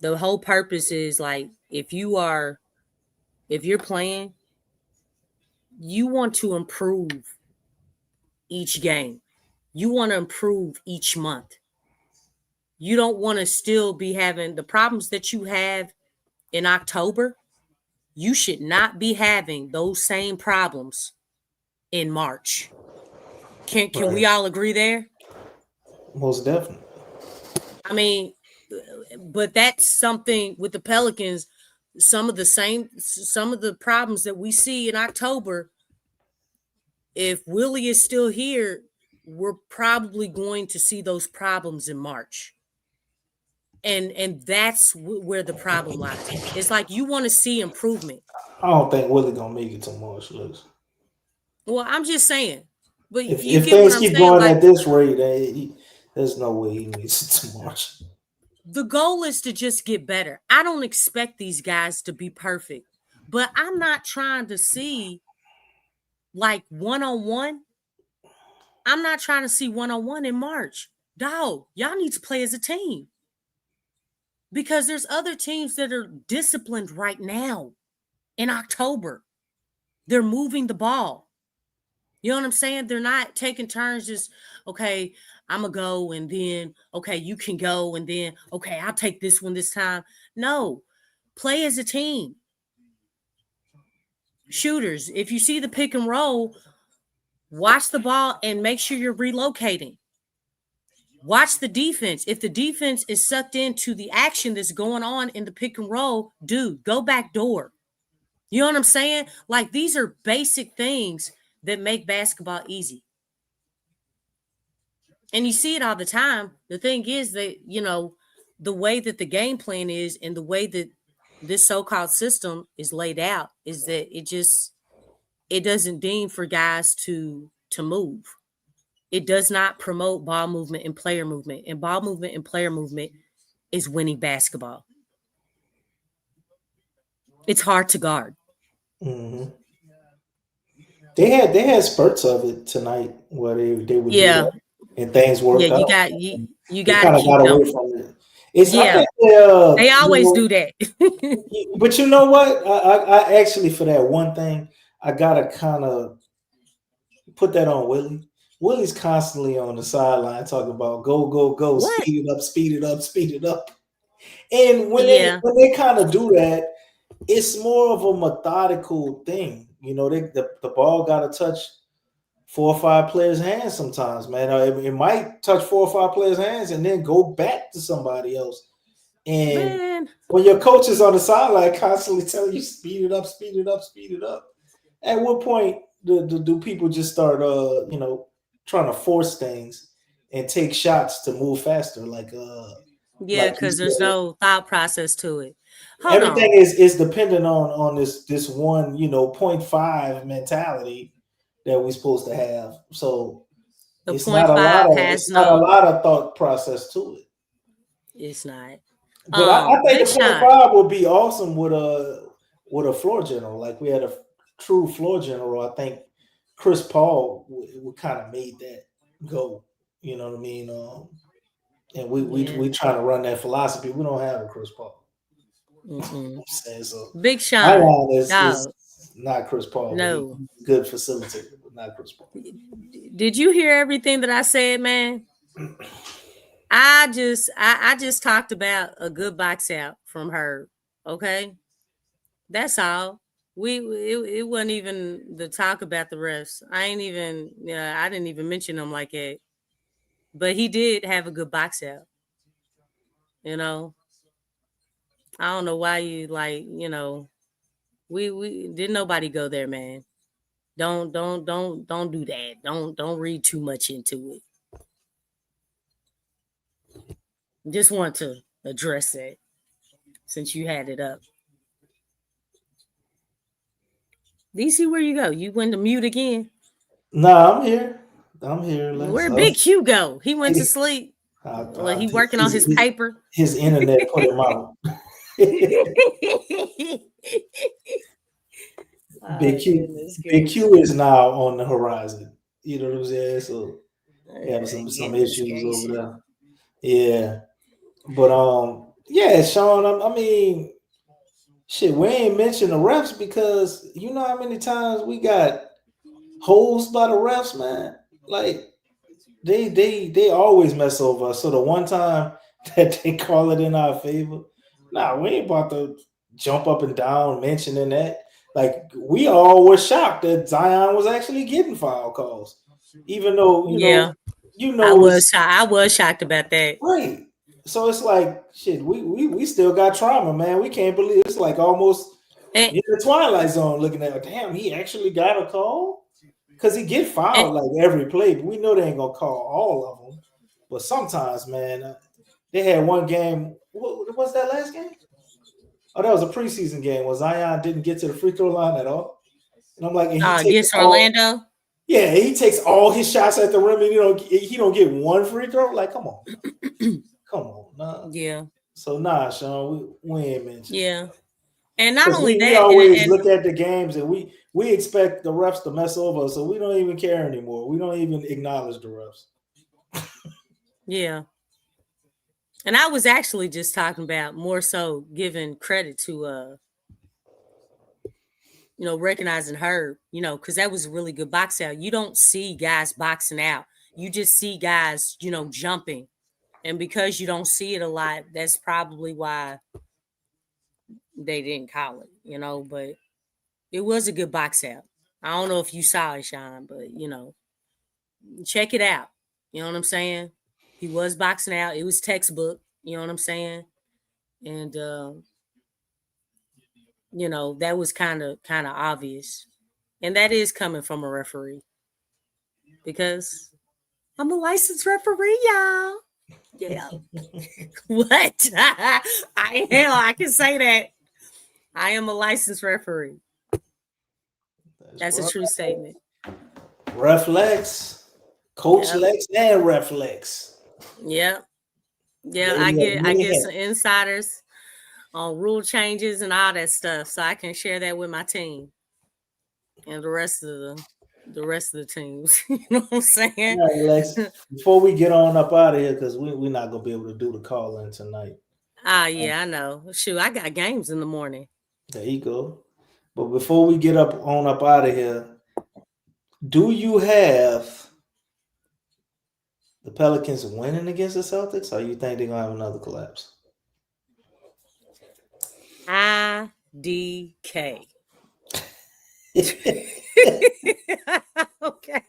The whole purpose is like, if you're playing, you want to improve each game. You want to improve each month. You don't want to still be having the problems that you have in October. You should not be having those same problems in March. Can we all agree there? Most definitely. I mean, but that's something with the Pelicans. Some of the problems that we see in October, if Willie is still here, we're probably going to see those problems in March. And that's where the problem lies. It's like you want to see improvement. I don't think Willie gonna make it to March, Lexxah. Well, I'm just saying. But If you get what things I'm keep saying? going Like, at this rate, there's no way he makes it to March. the goal is to just get better. I don't expect these guys to be perfect, but I'm not trying to see like one-on-one. I'm not trying to see one-on-one in March. Dog, y'all need to play as a team. Because there's other teams that are disciplined right now in October. They're moving the ball. You know what I'm saying? They're not taking turns just, okay, I'm going to go and then, okay, you can go and then, okay, I'll take this one this time. No, play as a team. Shooters, if you see the pick and roll, watch the ball and make sure you're relocating. Watch the defense. If the defense is sucked into the action that's going on in the pick and roll, dude, go back door. You know what I'm saying? Like, these are basic things that make basketball easy. And you see it all the time. The thing is that, you know, the way that the game plan is and the way that this so-called system is laid out is that it doesn't deem for guys to move. It does not promote ball movement and player movement. And ball movement and player movement is winning basketball. It's hard to guard. Mm-hmm. They had spurts of it tonight where they would do that and things worked out. You got to keep got away from it. I think they always do that. But you know what? I actually, for that one thing, I gotta kind of put that on Willie. Willie's constantly on the sideline talking about go, What? speed it up. And when they kind of do that, it's more of a methodical thing. You know, the ball got to touch 4 or 5 players' hands sometimes, man. It might touch 4 or 5 players' hands and then go back to somebody else. And when your coach is on the sideline constantly telling you speed it up, at what point do people just start, trying to force things and take shots to move faster? Because there's no thought process to it. Everything is dependent on this one, 0.5 mentality that we're supposed to have. So it's not a lot of thought process to it. It's not. But I think the 0.5 would be awesome with a floor general. Like, we had a true floor general. I think Chris Paul would kind of made that go. You know what I mean? And we trying to run that philosophy. We don't have a Chris Paul. Mm-hmm. So Big Sean is not Chris Paul. No, good facilitator, but not Chris Paul. Did you hear everything that I said, man? I just talked about a good box out from her. Okay, that's all. It wasn't even the talk about the refs. I didn't even mention them like that. But he did have a good box out. You know, I don't know why you we didn't nobody go there, man. Don't do that. Don't read too much into it. Just want to address that since you had it up. DC, where you go? You went to mute again? No, I'm here. Where'd Big Q go? He went to sleep. He working on his paper. His internet put him out. Big Q is now on the horizon. You know what I'm saying? So having some issues over there. Yeah. But Sean, I mean, shit, we ain't mentioned the refs because you know how many times we got hosed by the refs, man. Like, they always mess over us. So the one time that they call it in our favor, we ain't about to jump up and down mentioning that. Like, we all were shocked that Zion was actually getting foul calls, even though I was shocked about that. Right. So it's like, shit, we still got trauma, man. We can't believe it's like almost in the Twilight Zone looking at, damn, he actually got a call? Because he get fouled like every play, but we know they ain't going to call all of them. But sometimes, man, they had one game. What was that last game? Oh, that was a preseason game where Zion didn't get to the free throw line at all. And I'm like, against Orlando? Yeah, he takes all his shots at the rim, and he don't get one free throw. Like, come on, come on, nah. Yeah. So Sean, we ain't mentioned. Yeah. And not only we that, always look at the games and we expect the refs to mess over us, so we don't even care anymore. We don't even acknowledge the refs. Yeah. And I was actually just talking about more so giving credit to recognizing Herb, because that was a really good box out. You don't see guys boxing out. You just see guys, jumping. And because you don't see it a lot, that's probably why they didn't call it, but it was a good box out. I don't know if you saw it, Sean, but, check it out. You know what I'm saying? He was boxing out. It was textbook. You know what I'm saying? And, that was kind of obvious. And that is coming from a referee. Because I'm a licensed referee, y'all. Yeah. What? I can say that. I am a licensed referee. That's a true statement. Ref Lex, Coach Lex, and Ref Lex. Yeah. Yeah, I get some insiders on rule changes and all that stuff, so I can share that with my team and the rest of the teams. You know what I'm saying? All right, Lex, before we get on up out of here, because we're not gonna be able to do the call in tonight. Yeah, I know. Shoot, I got games in the morning. There you go. But before we get up out of here, do you have the Pelicans winning against the Celtics, or you think they're gonna have another collapse? IDK. Okay.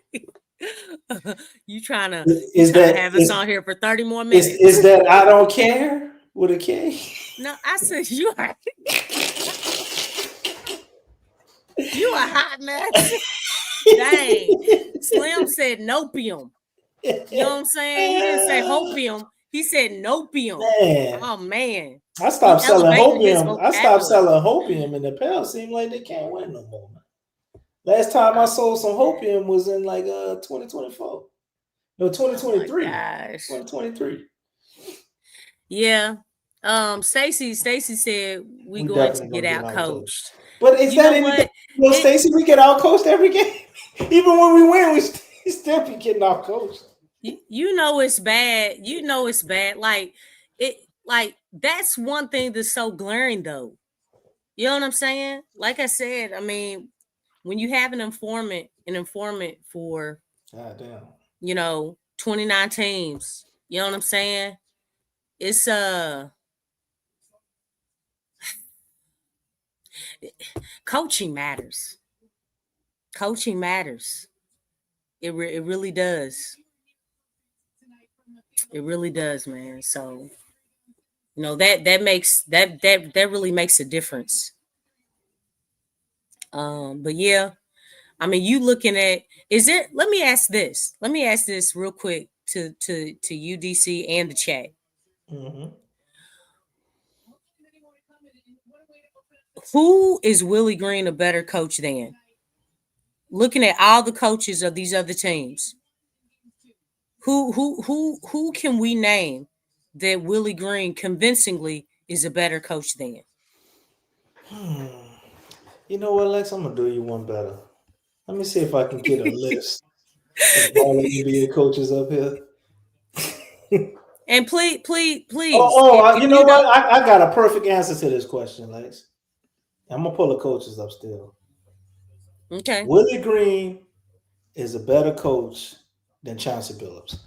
You trying to have us on here for 30 more minutes? Is that I don't care with a K? No, I said you are. You a hot mess. Dang. Slim said nopium. You know what I'm saying? He didn't say hopium. He said nopium. Man. Oh man. I stopped selling hopium. I stopped selling hopium, and the Pels seem like they can't win no more. Last time I sold some hopium was in like 2024. No, 2023. Oh 2023. Yeah. Stacy said we going to get out coached. But is that anything? Stacy, we get out coached every game. Even when we win, we still be getting out coached. You know it's bad. You know it's bad. Like that's one thing that's so glaring though. You know what I'm saying? Like I said, I mean, when you have an informant for 29 teams, you know what I'm saying? It's coaching matters. Coaching matters. It really does. It really does, man. So, that really makes a difference. But yeah, I mean, you looking at let me ask this real quick to UDC and the chat. Mm-hmm. Who is Willie Green a better coach than? Looking at all the coaches of these other teams, who can we name that Willie Green convincingly is a better coach than? You know what, Lex? I'm gonna do you one better. Let me see if I can get a list of all the NBA coaches up here. And please. You know what? I got a perfect answer to this question, Lex. I'm gonna pull the coaches up still. Okay. Willie Green is a better coach than Chauncey Billups.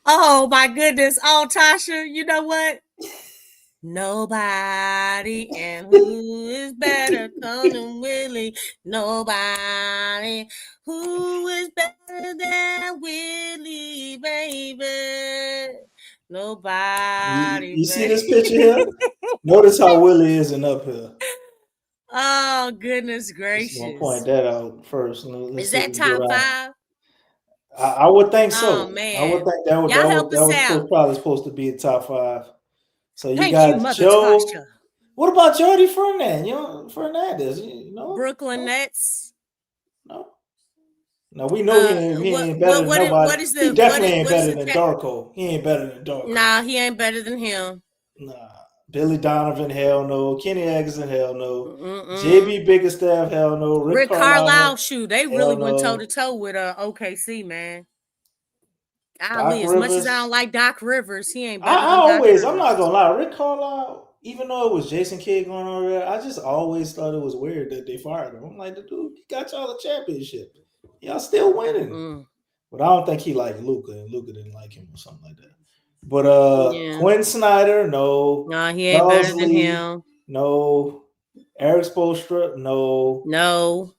Oh my goodness. Oh, Tasha, you know what? Nobody, and who is better than Willie? Nobody. Who is better than Willie, baby? Nobody. You see this picture here? Notice how Willie isn't up here. Oh, goodness gracious. I'm going to point that out first. Is that top 5? I would think so. Oh, man. I would think that was supposed to be a top 5. So you Thank got you, Mother Joe. Tasha. What about Jordy Fernandez? You know, Brooklyn Nets. no. No, we know he ain't better than nobody. He definitely ain't better than Darko. He ain't better than Darko. Nah, he ain't better than him. Nah. Billy Donovan, hell no. Kenny Atkinson, hell no. JB Bickerstaff, hell no. Rick Carlisle, shoot, they really went toe to toe with OKC, man. Golly, as much as I don't like Doc Rivers, he ain't better than I'm not gonna lie, Rick Carlisle, even though it was Jason Kidd going over there, I just always thought it was weird that they fired him. I'm like, the dude, he got y'all a championship. Y'all still winning. But I don't think he liked Luka, and Luka didn't like him or something like that. But Quinn Snyder, no. No, he ain't better than him. No. Eric Spoelstra, no. No.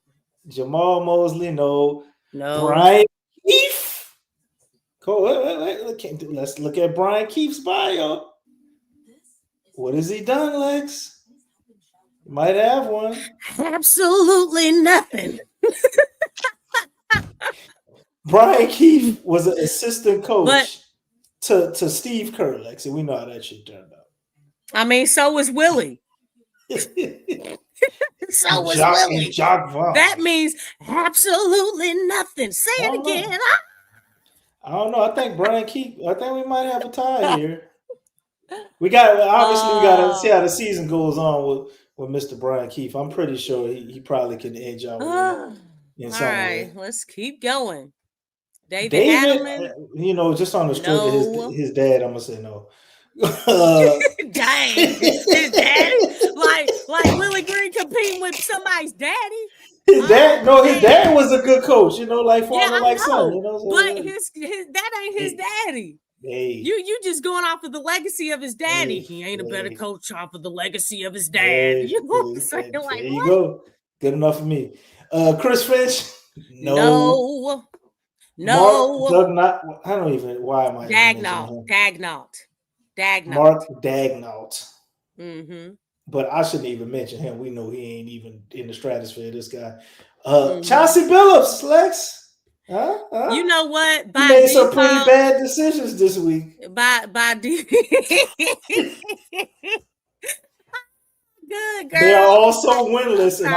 Jamal Mosley, no. No. Brian Keefe. Cool. Let's look at Brian Keefe's bio. What has he done, Lex? You might have one. Absolutely nothing. Brian Keefe was an assistant coach to Steve Kerr, Lex, and we know how that shit turned out. I mean, so was Willie. So was Willie. That means absolutely nothing. Say it again. I don't know. I think Brian Keefe. I think we might have a tie here. We got to see how the season goes on with Mr. Brian Keefe. I'm pretty sure he probably can edge out in some way. Let's keep going. David Adelman, just on the strength of his dad, I'm gonna say no. Dang, his daddy, like Willie Green competing with somebody's daddy. His dad was a good coach, like father like son. So but his that ain't his daddy. Hey. You just going off of the legacy of his daddy. He ain't a better coach off of the legacy of his dad. You know what I'm saying? Like, there you go. Good enough for me. Chris Finch, no. Mark I don't even. Why am I? Dagnall. Mark Dagnall. But I shouldn't even mention him. We know he ain't even in the stratosphere. This guy, Chauncey Billups, Lex. You know what? He made some pretty bad decisions this week. Good girl. They are also winless, and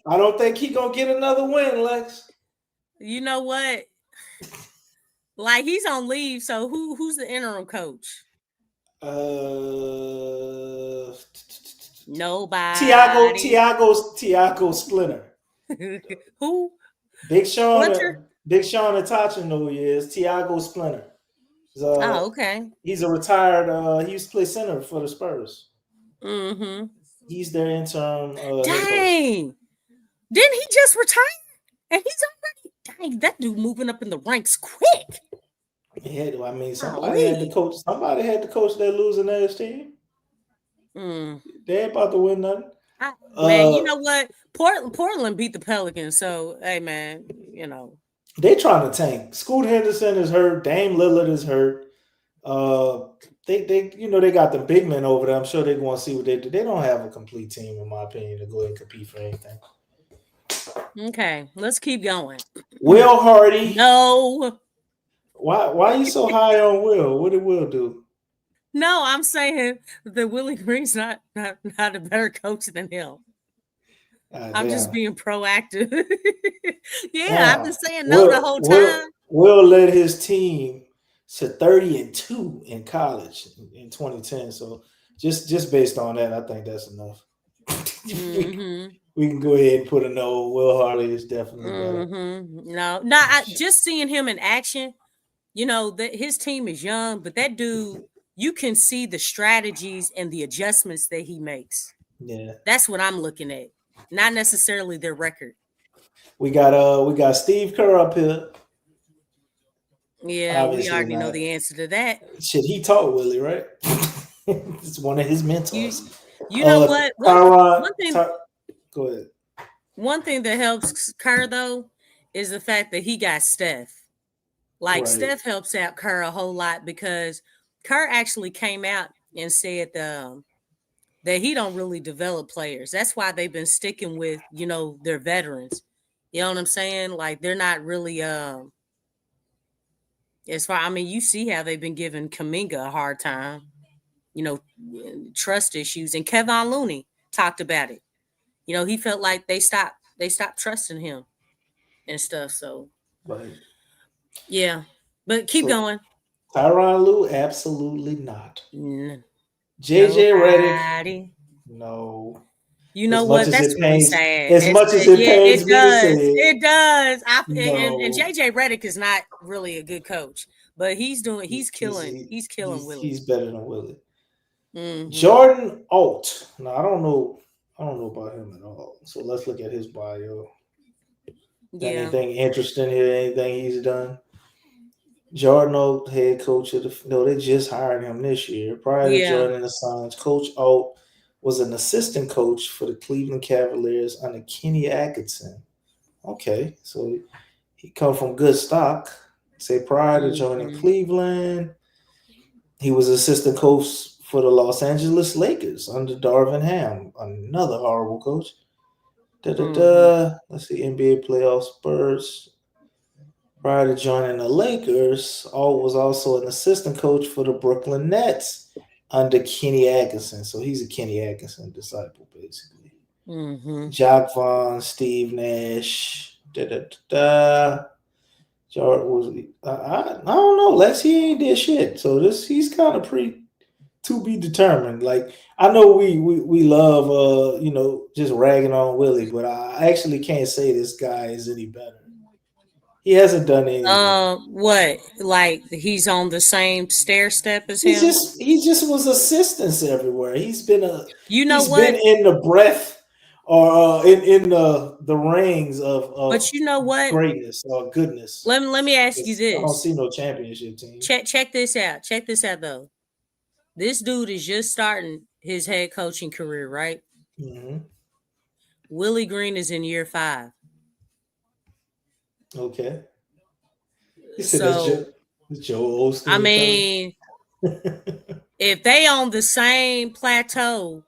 I don't think he gonna get another win, Lex. You know what? Like, he's on leave, so who's the interim coach? Nobody. Tiago Splinter. Who? Big Sean Itachi know who he is. Tiago Splinter. Okay. He's a retired. He used to play center for the Spurs. He's their interim. Dang! Didn't he just retire? And he's already. Dang, that dude moving up in the ranks quick. Yeah, I mean, somebody had to coach that losing ass team. They ain't about to win nothing. Man, you know what? Portland beat the Pelicans, so hey, man, they trying to tank. Scoot Henderson is hurt. Dame Lillard is hurt. They got the big men over there. I'm sure they're going to see what they do. They don't have a complete team, in my opinion, to go ahead and compete for anything. Okay, let's keep going. Will Hardy. No. Why are you so high on Will? What did Will do? No, I'm saying that Willie Green's not a better coach than him. I'm just being proactive. I've been saying no the whole time. Will led his team to 30-2 in college in 2010. So just based on that, I think that's enough. We can go ahead and put a no. Will Hardy is definitely better. No. Just seeing him in action, that his team is young, but that dude, you can see the strategies and the adjustments that he makes. Yeah, that's what I'm looking at. Not necessarily their record. We got Steve Kerr up here. Yeah, obviously we already know the answer to that. Shit, he taught Willie, right? It's one of his mentors. You know what? Go ahead. One thing that helps Kerr, though, is the fact that he got Steph. Like, Steph helps out Kerr a whole lot because Kerr actually came out and said that he don't really develop players. That's why they've been sticking with, their veterans. You know what I'm saying? Like, they're not really you see how they've been giving Kuminga a hard time. trust issues. And Kevon Looney talked about it. He felt like they stopped trusting him and stuff. So, Right. Yeah. But keep going. Tyronn Lue, absolutely not. JJ Redick, no. You know what? That's really sad. As much as it pains me to say it does. No. And JJ Redick is not really a good coach, but he's killing Willie. He's better than Willie. Mm-hmm. Jordan Alt. Now I don't know about him at all. So let's look at his bio. Yeah. Anything interesting here? Anything he's done? Jordan Alt, head coach of they just hired him this year. Prior to joining the Suns, Coach Alt was an assistant coach for the Cleveland Cavaliers under Kenny Atkinson. Okay, so he come from good stock. Say prior to joining Cleveland, he was assistant coach for the Los Angeles Lakers under Darvin Ham, another horrible coach. Let's see, NBA playoff Spurs. Prior to joining the Lakers, Alt was also an assistant coach for the Brooklyn Nets under Kenny Atkinson. So he's a Kenny Atkinson disciple, basically. Mm-hmm. Jacques Vaughn, Steve Nash. Jordan was I don't know. Lex, he ain't did shit. So he's kind of to be determined. Like I know we love just ragging on Willie, but I actually can't say this guy is any better. He hasn't done anything. What? Like he's on the same stair step as him? He just was assistants everywhere. He's been been in the breath or in the rings of but you know what? Greatness or goodness. Let me ask you this. I don't see no championship team. Check this out. Check this out though. This dude is just starting his head coaching career, right? Mm-hmm. Willie Green is in year 5. Okay. So Joe Osteen. I mean, if they on the same plateau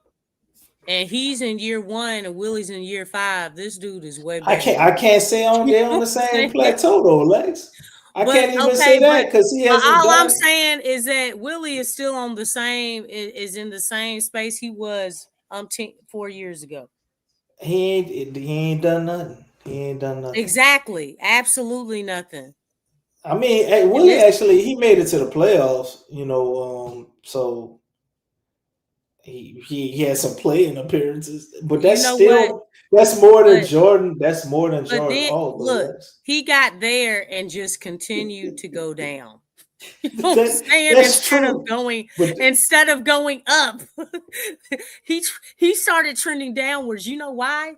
and he's in year 1 and Willie's in year 5, this dude is way better. I can't say they're on the same plateau though, Lex. I can't even say that because he hasn't. All I'm saying is that Willie is still on the same is in the same space he was 4 years ago. He ain't done nothing. He ain't done nothing. Exactly. Absolutely nothing. I mean, Willie actually he made it to the playoffs, so he had some playing appearances, but that's more than Jordan. That's more than Jordan. Look, he got there and just continued to go down. You know what I'm saying? Instead of going up, he started trending downwards. You know why?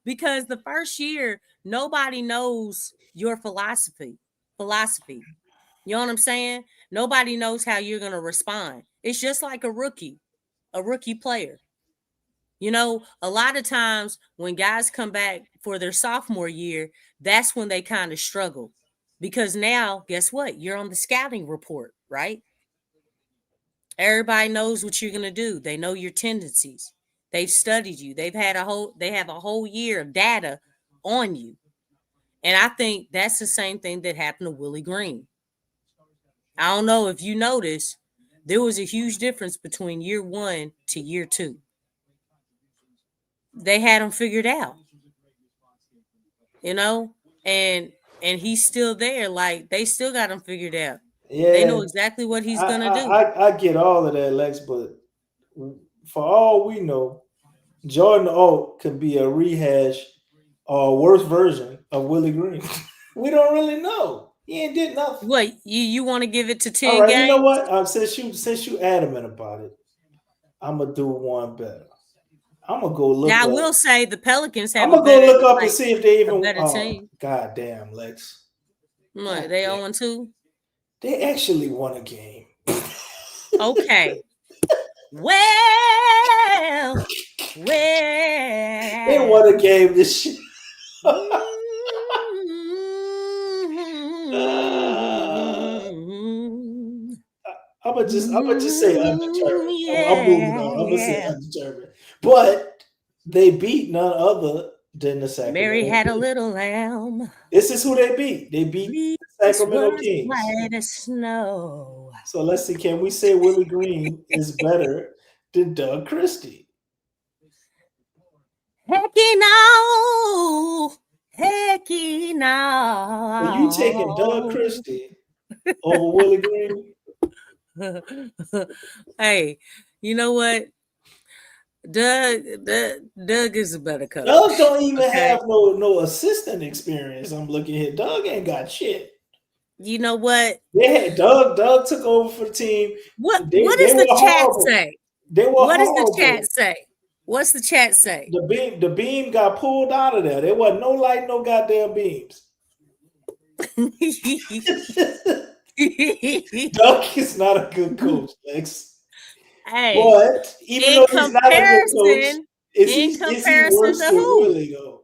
Because the first year, nobody knows your philosophy. You know what I'm saying? Nobody knows how you're going to respond. It's just like a rookie player. A lot of times when guys come back for their sophomore year, that's when they kind of struggle. Because now, guess what? You're on the scouting report, right? Everybody knows what you're going to do. They know your tendencies. They've studied you. They have a whole year of data on you. And I think that's the same thing that happened to Willie Green. I don't know if you noticed, there was a huge difference between year 1 to year 2. They had him figured out, and he's still there. Like they still got him figured out. Yeah, they know exactly what he's gonna do. I get all of that, Lex, but for all we know, Jordan Alt could be a rehash or worse version of Willie Green. We don't really know. He ain't did nothing. What you want to give it to 10 all right, games? You know what? Since you adamant about it, I'm gonna do one better. I'm gonna go look. Now I will say the Pelicans have. I'm gonna go look up and see if they even. Better team. God damn, Lex. What, they 0-2? They actually won a game. Okay. Well. They won a game this year. I'm gonna just say undetermined. Yeah. I'm moving on. I'm gonna say undetermined. But they beat none other than the Sacramento. Mary had a little lamb. This is who they beat. They beat the Sacramento was Kings. white as snow. So let's see. Can we say Willie Green is better than Doug Christie? Hecky no. Hecky no. Are you taking Doug Christie over Willie Green? Hey, you know what? Doug is a better coach. Doug don't even have no assistant experience. I'm looking here. Doug ain't got shit. You know what? They had Doug took over for the team. What does the chat say? They were What does horrible. the chat say? What's the chat say? The beam got pulled out of there. There wasn't no light, no goddamn beams. Doug is not a good coach, Lex. Hey, but even though he's not a good coach, is he worse to than who? Willie though?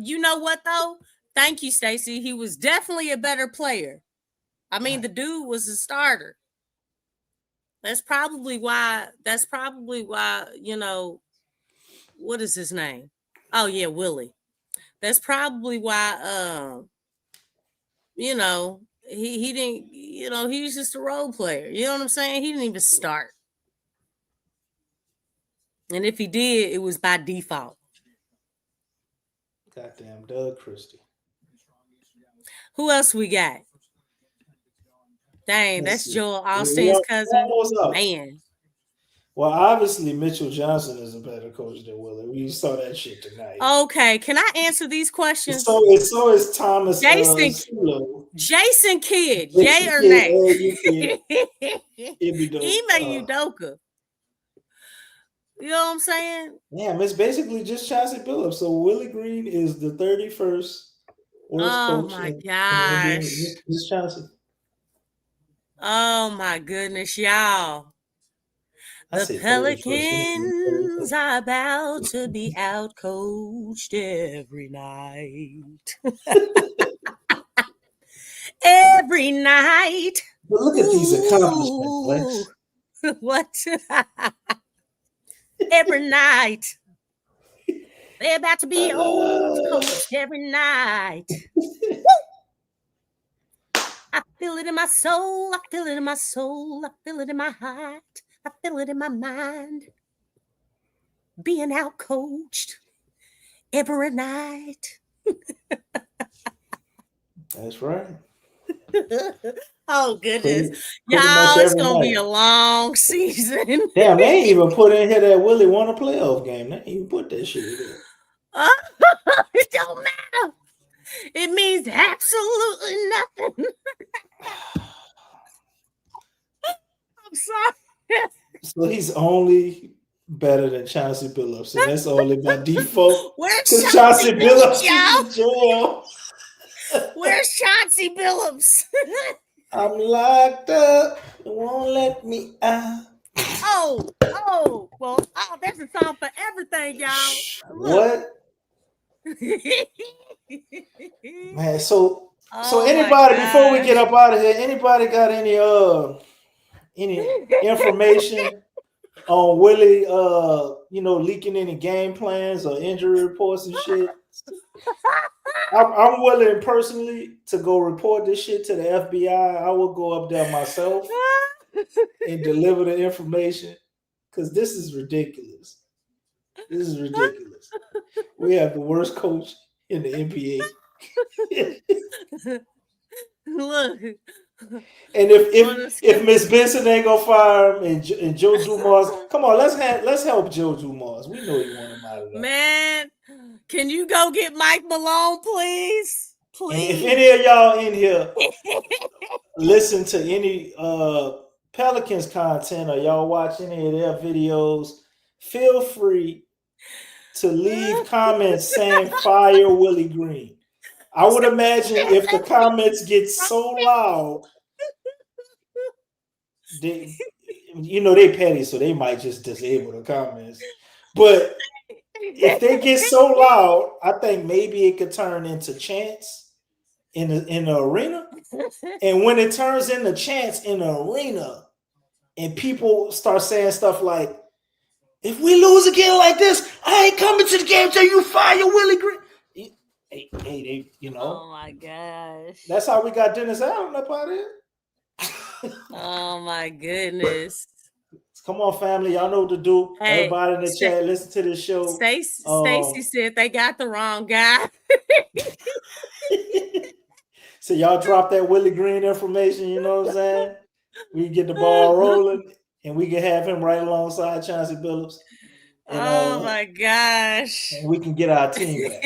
You know what though? Thank you, Stacey. He was definitely a better player. I mean, the dude was a starter. That's probably why, you know, what is his name? Oh, yeah, Willie. That's probably why, you know, he didn't, you know, he was just a role player. You know what I'm saying? He didn't even start. And if he did, it was by default. Goddamn Doug Christie. Who else we got? Dang, that's Joel Austin's cousin. Man. Well, obviously Mitchell Johnson is a better coach than Willie. We saw that shit tonight. Okay, can I answer these questions? So is Thomas Jason Kidd, yay or nay? Ime Udoka. You know what I'm saying? Yeah, it's basically just Chauncey Billups. So Willie Green is the 31st worst coach. Oh my gosh. Just Chauncey. Oh my goodness, y'all. The Pelicans are about to be out-coached every night. Every night. But look at these accomplishments, Lex. What? Every night. They're about to be out-coached every night. I feel it in my soul. I feel it in my soul. I feel it in my heart. I feel it in my mind. Being out coached every night. That's right. Oh, goodness. Y'all, it's going to be a long season. Damn, they ain't even put in here that Willie won a playoff game. They ain't even put that shit in there. It don't matter. It means absolutely nothing. I'm sorry. So he's only better than Chauncey Billups, and that's only by default. Where's Chauncey Billups in jail? Where's Chauncey Billups? I'm locked up. It won't let me out. Well, that's a song for everything, y'all. What? Man, so anybody, before we get up out of here, anybody got any information on Willie leaking any game plans or injury reports and shit? I'm willing personally to go report this shit to the FBI. I will go up there myself and deliver the information because this is ridiculous. This is ridiculous. We have the worst coach in the NBA. Look. And if Miss Benson ain't gonna fire him and Joe Dumars, come on, let's help Joe Dumars. We know you want him out of there. Man, can you go get Mike Malone, please? Please. And if any of y'all in here listen to any Pelicans content or y'all watch any of their videos, feel free to leave comments saying fire Willie Green. I would imagine if the comments get so loud, they petty, so they might just disable the comments. But if they get so loud, I think maybe it could turn into chants in the arena. And when it turns into chants in the arena, and people start saying stuff like, "If we lose again like this, I ain't coming to the game till you fire Willie Green." Hey, Oh my gosh. That's how we got Dennis Allen up out here. Oh my goodness. Come on, family. Y'all know what to do. Hey, Everybody in the chat, listen to this show. Stacy said they got the wrong guy. So y'all drop that Willie Green information, you know what I'm saying? We can get the ball rolling and we can have him right alongside Chauncey Billups. And, oh my gosh. And we can get our team back.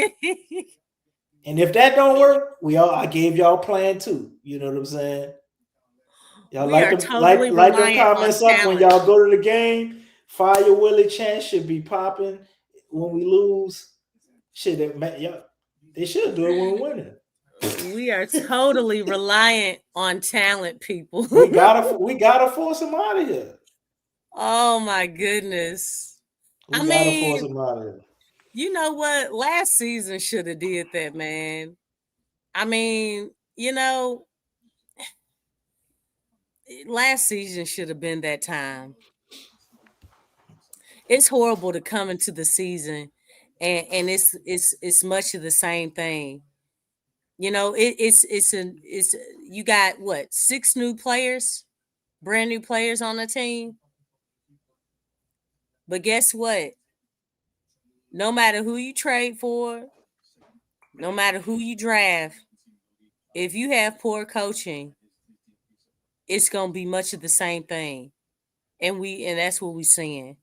And if that don't work, I gave y'all plan too. You know what I'm saying? Y'all like the comments up when y'all go to the game. Fire Willie chant should be popping when we lose. Shit, they should do it when we're winning. We are totally reliant on talent, people. we gotta force them out of here. Oh my goodness! We gotta force them out of here. You know what? Last season should have did that, man. I mean, last season should have been that time. It's horrible to come into the season and it's much of the same thing. It's you got what, 6 new players, brand new players on the team. But guess what? No matter who you trade for, no matter who you draft, if you have poor coaching, it's gonna be much of the same thing. And that's what we're seeing.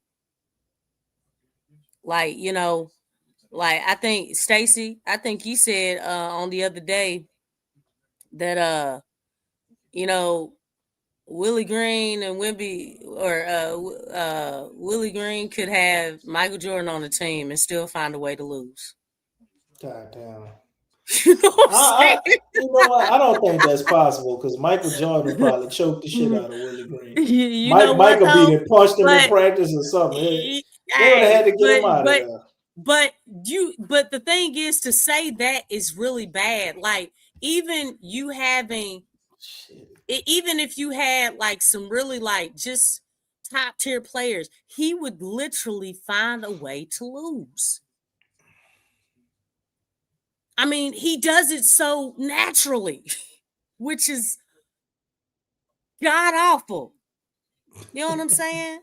I think Stacy, you said on the other day that Willie Green and Wemby or Willie Green could have Michael Jordan on the team and still find a way to lose. God damn. You know what I'm saying? You know what? I don't think that's possible because Michael Jordan probably choked the shit out of Willie Green. Michael beat him, punched him in practice or something. They would have had to get him out of there. But the thing is, to say that is really bad. Like, even if you had like some really like just top tier players, he would literally find a way to lose. I mean, he does it so naturally, which is god awful. You know what I'm saying?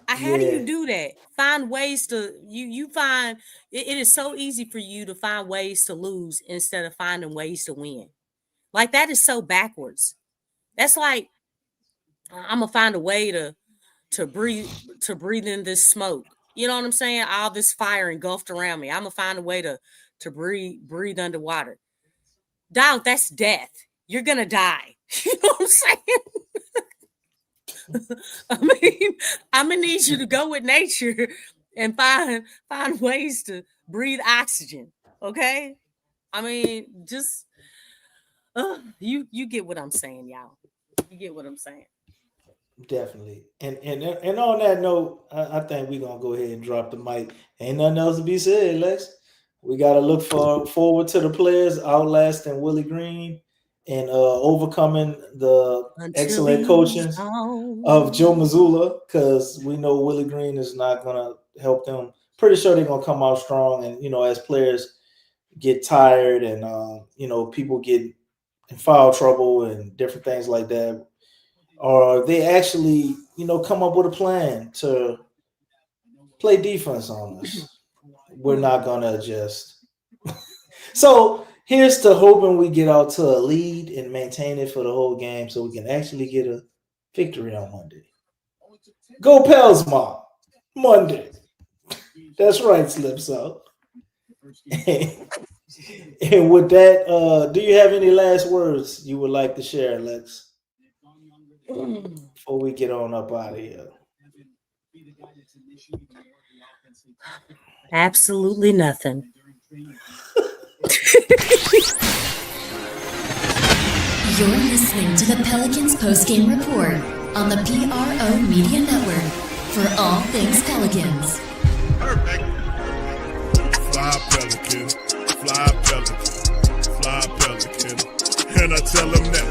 How do you do that? Find ways to you find it is so easy for you to find ways to lose instead of finding ways to win. Like, that is so backwards. That's like, I'm gonna find a way to breathe in this smoke. You know what I'm saying? All this fire engulfed around me. I'm gonna find a way to breathe underwater. Dog, that's death. You're gonna die. You know what I'm saying? I'm gonna need you to go with nature and find ways to breathe oxygen. Okay? I mean, just you get what I'm saying, y'all. You get what I'm saying. Definitely. And on that note, I think we're gonna go ahead and drop the mic. Ain't nothing else to be said, Lex. We gotta look forward to the players outlasting Willie Green and overcoming the excellent coaching of Joe Mazzulla, because we know Willie Green is not gonna help them. Pretty sure they're gonna come out strong, and as players get tired and people get in foul trouble and different things like that, or they actually come up with a plan to play defense on us, we're not gonna adjust. So here's to hoping we get out to a lead and maintain it for the whole game so we can actually get a victory on Monday. Go Pels, Mom. Monday. That's right, Slipso. And with that, do you have any last words you would like to share, Lex, before we get on up out of here? Absolutely nothing. You're listening to the Pelicans postgame report on the PRO Media Network for all things Pelicans. Perfect. Fly Pelican, fly Pelican, fly Pelican. And I tell them that.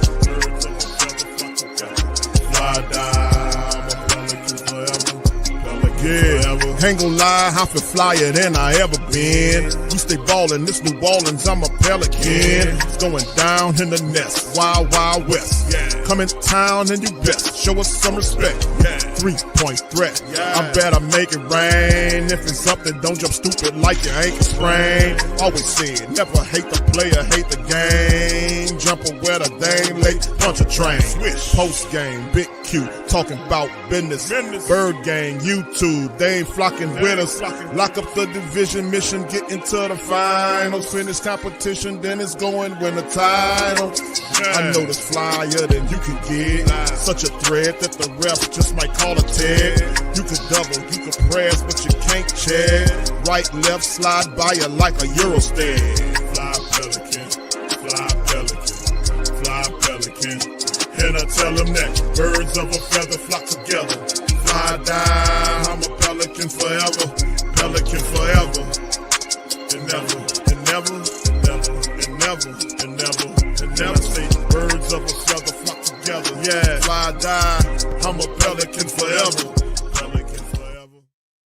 Fly down, I'm a Pelican forever. Pelican forever. Ain't gon' lie, I feel flyer than I ever been. We stay ballin', this New Orleans, I'm a Pelican. It's going down in the nest, wild, wild west. Come in town and you best, show us some respect. 3-point threat, I better make it rain. If it's something, don't jump stupid like your ankle sprain. Always said, never hate the player, hate the game. Jumper where the dame late, punch a train. Post game, big Q, talking about business. Bird gang, YouTube, they ain't flocking with us. Lock up the division mission, get into the finals. Finish competition, then it's going win the title. I know this flyer than you can get. Such a threat that the refs just might call a tag. You could double, you could press, but you can't check. Right, left, slide by you like a Eurostep. Fly Pelican, fly Pelican, fly Pelican. And I tell them that birds of a feather flock together. Fly down, I'm a Pelican forever, Pelican forever.